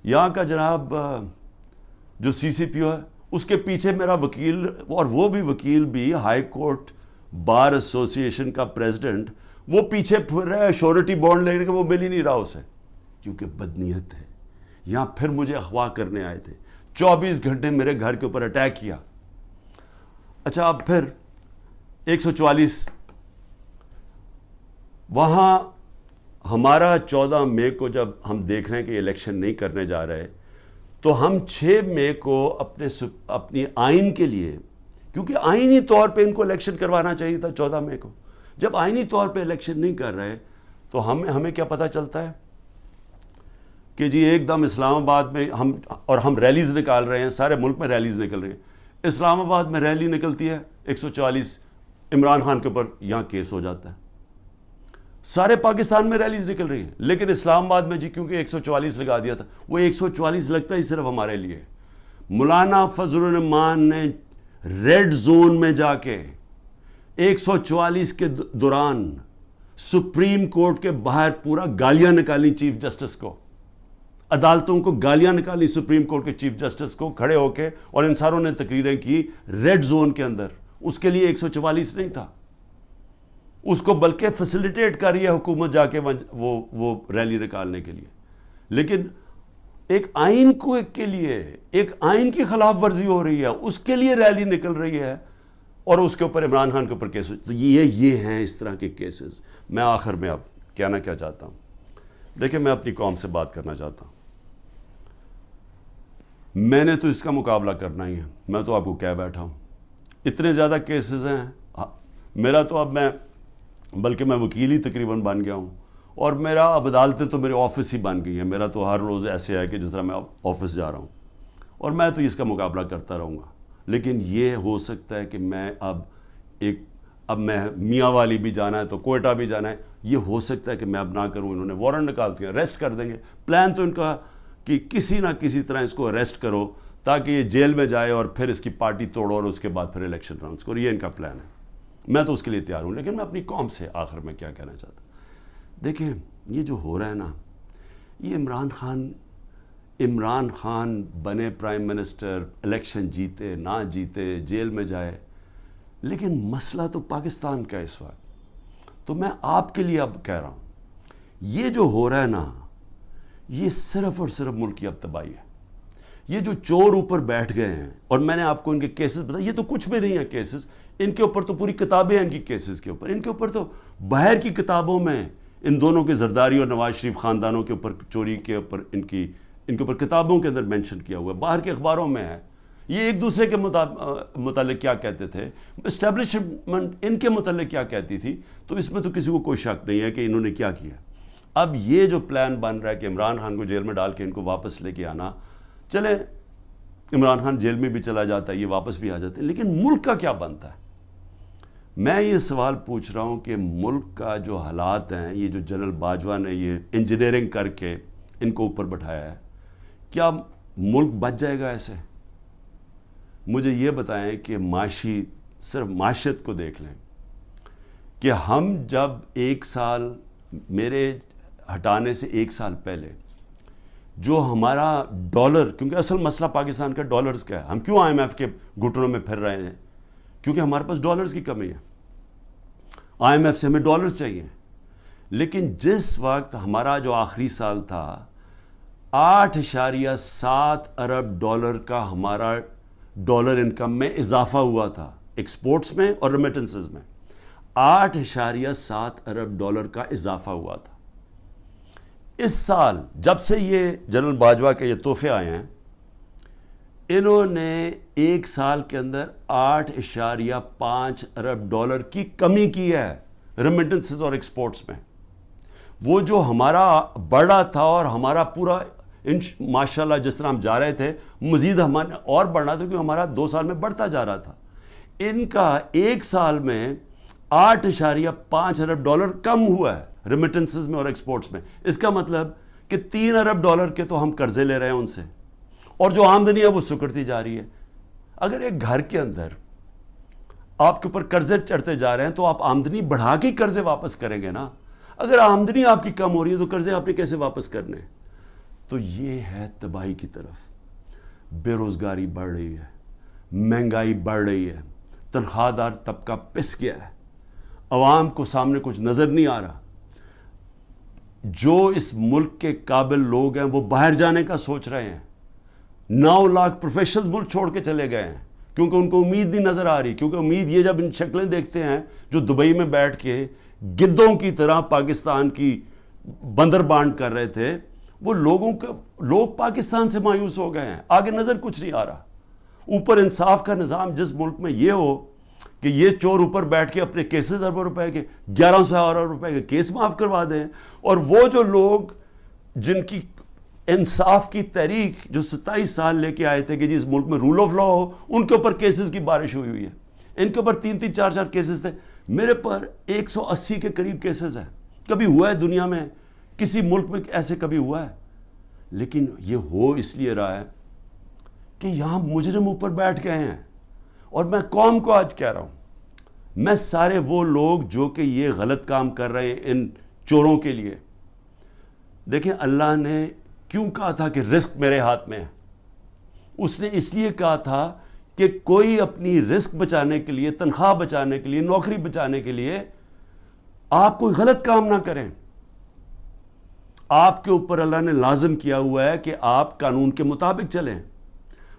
یہاں کا جناب جو CCPO ہے اس کے پیچھے میرا وکیل, اور وہ بھی وکیل بھی ہائی کورٹ بار ایسوسی ایشن کا پریزیڈنٹ, وہ پیچھے پھر رہا ہے شورٹی بانڈ لے کے, وہ مل ہی نہیں رہا اسے, کیونکہ بدنیت ہے. یہاں پھر مجھے اغوا کرنے آئے تھے, 24 گھنٹے میرے گھر کے اوپر اٹیک کیا. اچھا اب پھر 144 وہاں ہمارا 14 مئی کو جب ہم دیکھ رہے ہیں کہ الیکشن نہیں کرنے جا رہے, تو ہم 6 مئی کو اپنی آئین کے لیے, کیونکہ آئینی طور پہ ان کو الیکشن کروانا چاہیے تھا 14 مئی کو, جب آئینی طور پہ الیکشن نہیں کر رہے تو ہمیں کیا پتہ چلتا ہے کہ جی ایک دم اسلام آباد میں ہم ریلیز نکال رہے ہیں, سارے ملک میں ریلیز نکل رہی ہیں. اسلام آباد میں ریلی نکلتی ہے 144, عمران خان کے اوپر یہاں کیس ہو جاتا ہے. سارے پاکستان میں ریلیز نکل رہی ہیں, لیکن اسلام آباد میں جی کیونکہ 144 لگا دیا تھا, وہ 144 لگتا ہی صرف ہمارے لیے. مولانا فضل الرحمان نے ریڈ زون میں جا کے 144 کے دوران سپریم کورٹ کے باہر پورا گالیاں نکالی چیف جسٹس کو, عدالتوں کو گالیاں نکالی سپریم کورٹ کے چیف جسٹس کو کھڑے ہو کے, اور ان ساروں نے تقریریں کی ریڈ زون کے اندر. اس کے لیے 144 نہیں تھا, اس کو بلکہ فیسیلیٹیٹ کر رہی ہے حکومت جا کے وہ ریلی نکالنے کے لیے. لیکن ایک آئین کے لیے ایک آئین کی خلاف ورزی ہو رہی ہے, اس کے لیے ریلی نکل رہی ہے, اور اس کے اوپر عمران خان کے اوپر کیس. تو یہ ہیں اس طرح کے کیسز. میں آخر میں اب کہنا کیا چاہتا ہوں, دیکھیں میں اپنی قوم سے بات کرنا چاہتا ہوں. میں نے تو اس کا مقابلہ کرنا ہی ہے, میں تو آپ کو کہہ بیٹھا ہوں. اتنے زیادہ کیسز ہیں میرا, تو اب بلکہ میں وکیل ہی تقریباً بن گیا ہوں, اور میرا اب عدالتیں تو میرے آفس ہی بن گئی ہیں. میرا تو ہر روز ایسے ہے کہ جس طرح میں آفس جا رہا ہوں, اور میں تو اس کا مقابلہ کرتا رہوں گا. لیکن یہ ہو سکتا ہے کہ میں اب میں میاں والی بھی جانا ہے تو کوئٹہ بھی جانا ہے, یہ ہو سکتا ہے کہ میں اب نہ کروں. انہوں نے وارنٹ نکال دیا, اریسٹ کر دیں گے. پلان تو ان کا کہ کسی نہ کسی طرح اس کو اریسٹ کرو تاکہ یہ جیل میں جائے, اور پھر اس کی پارٹی توڑو, اور اس کے بعد پھر الیکشن اناؤنس کرو. یہ ان کا پلان ہے, میں تو اس کے لیے تیار ہوں. لیکن میں اپنی قوم سے آخر میں کیا کہنا چاہتا ہوں, دیکھیں یہ جو ہو رہا ہے نا, یہ عمران خان بنے پرائم منسٹر, الیکشن جیتے نہ جیتے, جیل میں جائے, لیکن مسئلہ تو پاکستان کا اس وقت. تو میں آپ کے لیے اب کہہ رہا ہوں, یہ جو ہو رہا ہے نا, یہ صرف اور صرف ملک کی اب تباہی ہے. یہ جو چور اوپر بیٹھ گئے ہیں, اور میں نے آپ کو ان کے کیسز بتایا, یہ تو کچھ بھی نہیں ہے کیسز, ان کے اوپر تو پوری کتابیں ہیں ان کی کیسز کے اوپر. ان کے اوپر تو باہر کی کتابوں میں ان دونوں کے زرداری اور نواز شریف خاندانوں کے اوپر چوری کے اوپر ان کے اوپر کتابوں کے اندر مینشن کیا ہوا ہے, باہر کے اخباروں میں ہے. یہ ایک دوسرے کے متعلق کیا کہتے تھے, اسٹیبلشمنٹ ان کے متعلق کیا کہتی تھی, تو اس میں تو کسی کو کوئی شک نہیں ہے کہ انہوں نے کیا کیا. اب یہ جو پلان بن رہا ہے کہ عمران خان کو جیل میں ڈال کے ان کو واپس لے کے آنا, چلیں عمران خان جیل میں بھی چلا جاتا ہے, یہ واپس بھی آ جاتے ہیں, لیکن ملک کا کیا بنتا ہے؟ میں یہ سوال پوچھ رہا ہوں کہ ملک کا جو حالات ہیں, یہ جو جنرل باجوہ نے یہ انجینئرنگ کر کے ان کو اوپر بٹھایا ہے, کیا ملک بچ جائے گا ایسے؟ مجھے یہ بتائیں کہ صرف معاشیت کو دیکھ لیں کہ ہم جب 1 سال میرے ہٹانے سے 1 سال پہلے جو ہمارا ڈالر, کیونکہ اصل مسئلہ پاکستان کا ڈالرز کا ہے, ہم کیوں IMF کے گھٹنوں میں پھر رہے ہیں؟ کیونکہ ہمارے پاس ڈالرز کی کمی ہے, IMF سے ہمیں ڈالرز چاہیے. لیکن جس وقت ہمارا جو آخری سال تھا 8.7 ارب ڈالر کا ہمارا ڈالر انکم میں اضافہ ہوا تھا, ایکسپورٹس میں اور ریمیٹنسز میں 8.7 ارب ڈالر کا اضافہ ہوا تھا. اس سال جب سے یہ جنرل باجوہ کے یہ تحفے آئے ہیں, انہوں نے 1 سال کے اندر 8.5 ارب ڈالر کی کمی کی ہے ریمیٹنسز اور ایکسپورٹس میں. وہ جو ہمارا بڑھا تھا اور ہمارا پورا ماشاءاللہ جس طرح ہم جا رہے تھے مزید ہمارے اور بڑھنا تھا, کیونکہ ہمارا 2 سال میں بڑھتا جا رہا تھا. ان کا 1 سال میں 8.5 ارب ڈالر کم ہوا ہے ریمیٹنسز میں اور ایکسپورٹس میں. اس کا مطلب کہ 3 ارب ڈالر کے تو ہم قرضے لے رہے ہیں ان سے, اور جو آمدنی ہے وہ سکڑتی جا رہی ہے. اگر ایک گھر کے اندر آپ کے اوپر قرضے چڑھتے جا رہے ہیں تو آپ آمدنی بڑھا کے قرضے واپس کریں گے نا. اگر آمدنی آپ کی کم ہو رہی ہے تو قرضے آپ نے کیسے واپس کرنے؟ تو یہ ہے تباہی کی طرف. بے روزگاری بڑھ رہی ہے, مہنگائی بڑھ رہی ہے, تنخواہ دار طبقہ پس گیا ہے, عوام کو سامنے کچھ نظر نہیں آ رہا. جو اس ملک کے قابل لوگ ہیں وہ باہر جانے کا سوچ رہے ہیں. 9 لاکھ پروفیشنلز ملک چھوڑ کے چلے گئے ہیں کیونکہ ان کو امید نہیں نظر آ رہی. کیونکہ امید یہ جب ان شکلیں دیکھتے ہیں جو دبئی میں بیٹھ کے گدوں کی طرح پاکستان کی بندر بانٹ کر رہے تھے, وہ لوگ پاکستان سے مایوس ہو گئے ہیں. آگے نظر کچھ نہیں آ رہا. اوپر انصاف کا نظام جس ملک میں یہ ہو کہ یہ چور اوپر بیٹھ کے اپنے کیسز اربوں روپے کے 1100 ارب روپے کے کیس معاف کروا دیں, اور وہ جو لوگ جن کی انصاف کی تحریک جو 27 سال لے کے آئے تھے کہ جی اس ملک میں رول آف لا ہو, ان کے اوپر کیسز کی بارش ہوئی ہے. ان کے اوپر 3-3 4-4 کیسز تھے. میرے پر 180 کے قریب کیسز ہیں. کبھی ہوا ہے دنیا میں کسی ملک میں ایسے کبھی ہوا ہے؟ لیکن یہ ہو اس لیے رہا ہے کہ یہاں مجرم اوپر بیٹھ گئے ہیں. اور میں قوم کو آج کہہ رہا ہوں, میں سارے وہ لوگ جو کہ یہ غلط کام کر رہے ہیں ان چوروں کے لیے, دیکھیں اللہ نے کیوں کہا تھا کہ رزق میرے ہاتھ میں ہے؟ اس نے اس لیے کہا تھا کہ کوئی اپنی رزق بچانے کے لیے, تنخواہ بچانے کے لیے, نوکری بچانے کے لیے آپ کوئی غلط کام نہ کریں. آپ کے اوپر اللہ نے لازم کیا ہوا ہے کہ آپ قانون کے مطابق چلیں.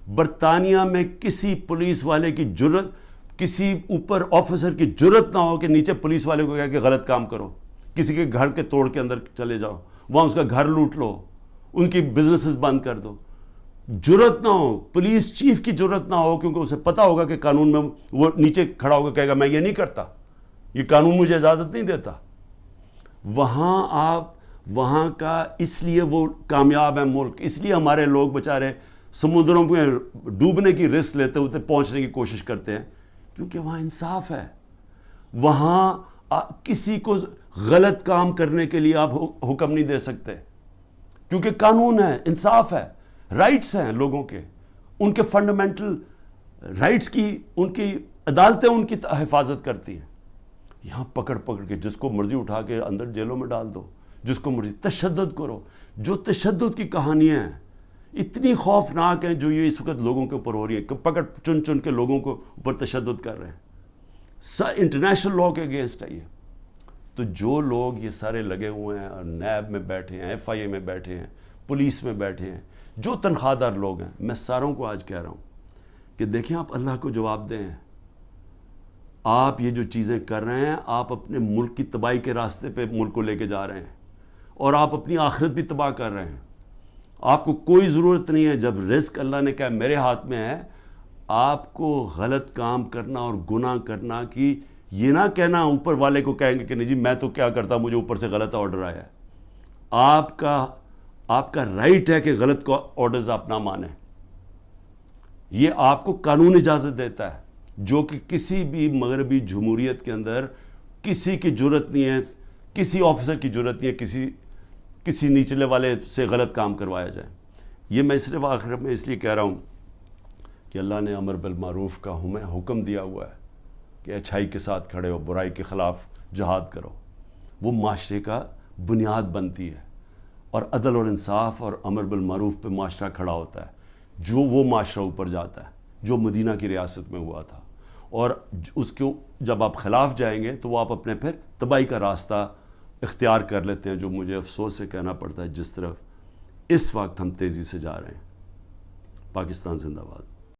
برطانیہ میں کسی پولیس والے کی جرت, کسی اوپر آفیسر کی جرت نہ ہو کہ نیچے پولیس والے کو کہا کہ غلط کام کرو, کسی کے گھر کے توڑ کے اندر چلے جاؤ, وہاں اس کا گھر لوٹ لو, ان کی بزنسز بند کر دو. جرت نہ ہو, پولیس چیف کی جرت نہ ہو, کیونکہ اسے پتا ہوگا کہ قانون میں وہ نیچے کھڑا ہوگا کہے گا میں یہ نہیں کرتا, یہ قانون مجھے اجازت نہیں دیتا. وہاں کا اس لیے وہ کامیاب ہے ملک, اس لیے ہمارے لوگ بیچارے سمندروں میں ڈوبنے کی رسک لیتے ہوتے پہنچنے کی کوشش کرتے ہیں, کیونکہ وہاں انصاف ہے. وہاں کسی کو غلط کام کرنے کے لیے آپ حکم نہیں دے سکتے, کیونکہ قانون ہے, انصاف ہے, رائٹس ہیں لوگوں کے, ان کے فنڈامنٹل رائٹس کی ان کی عدالتیں ان کی حفاظت کرتی ہیں. یہاں پکڑ کے جس کو مرضی اٹھا کے اندر جیلوں میں ڈال دو, جس کو مرضی تشدد کرو. جو تشدد کی کہانیاں ہیں اتنی خوفناک ہیں جو یہ اس وقت لوگوں کے اوپر ہو رہی ہیں, پکڑ چن کے لوگوں کو اوپر تشدد کر رہے ہیں, انٹرنیشنل لا کے اگینسٹ ہے یہ. تو جو لوگ یہ سارے لگے ہوئے ہیں, نیب میں بیٹھے ہیں, FIA میں بیٹھے ہیں, پولیس میں بیٹھے ہیں, جو تنخواہ دار لوگ ہیں, میں ساروں کو آج کہہ رہا ہوں کہ دیکھیں آپ اللہ کو جواب دیں. آپ یہ جو چیزیں کر رہے ہیں, آپ اپنے ملک کی تباہی کے راستے پہ ملک کو لے کے جا رہے ہیں, اور آپ اپنی آخرت بھی تباہ کر رہے ہیں. آپ کو کوئی ضرورت نہیں ہے, جب رزق اللہ نے کہا میرے ہاتھ میں ہے, آپ کو غلط کام کرنا اور گناہ کرنا کی یہ نہ کہنا اوپر والے کو کہیں گے کہ نہیں جی میں تو کیا کرتا مجھے اوپر سے غلط آرڈر آیا ہے. آپ کا رائٹ ہے کہ غلط آرڈرز آپ نہ مانیں. یہ آپ کو قانون اجازت دیتا ہے, جو کہ کسی بھی مغربی جمہوریت کے اندر کسی کی جرت نہیں ہے, کسی آفیسر کی جرت نہیں ہے کسی نچلے والے سے غلط کام کروایا جائے. یہ میں صرف آخر میں اس لیے کہہ رہا ہوں کہ اللہ نے امر بالمعروف کا ہمیں حکم دیا ہوا ہے کہ اچھائی کے ساتھ کھڑے ہو, برائی کے خلاف جہاد کرو. وہ معاشرے کا بنیاد بنتی ہے, اور عدل اور انصاف اور امر بالمعروف پہ معاشرہ کھڑا ہوتا ہے. جو وہ معاشرہ اوپر جاتا ہے جو مدینہ کی ریاست میں ہوا تھا, اور اس کو جب آپ خلاف جائیں گے تو وہ آپ اپنے پھر تباہی کا راستہ اختیار کر لیتے ہیں, جو مجھے افسوس سے کہنا پڑتا ہے جس طرف اس وقت ہم تیزی سے جا رہے ہیں. پاکستان زندہ باد.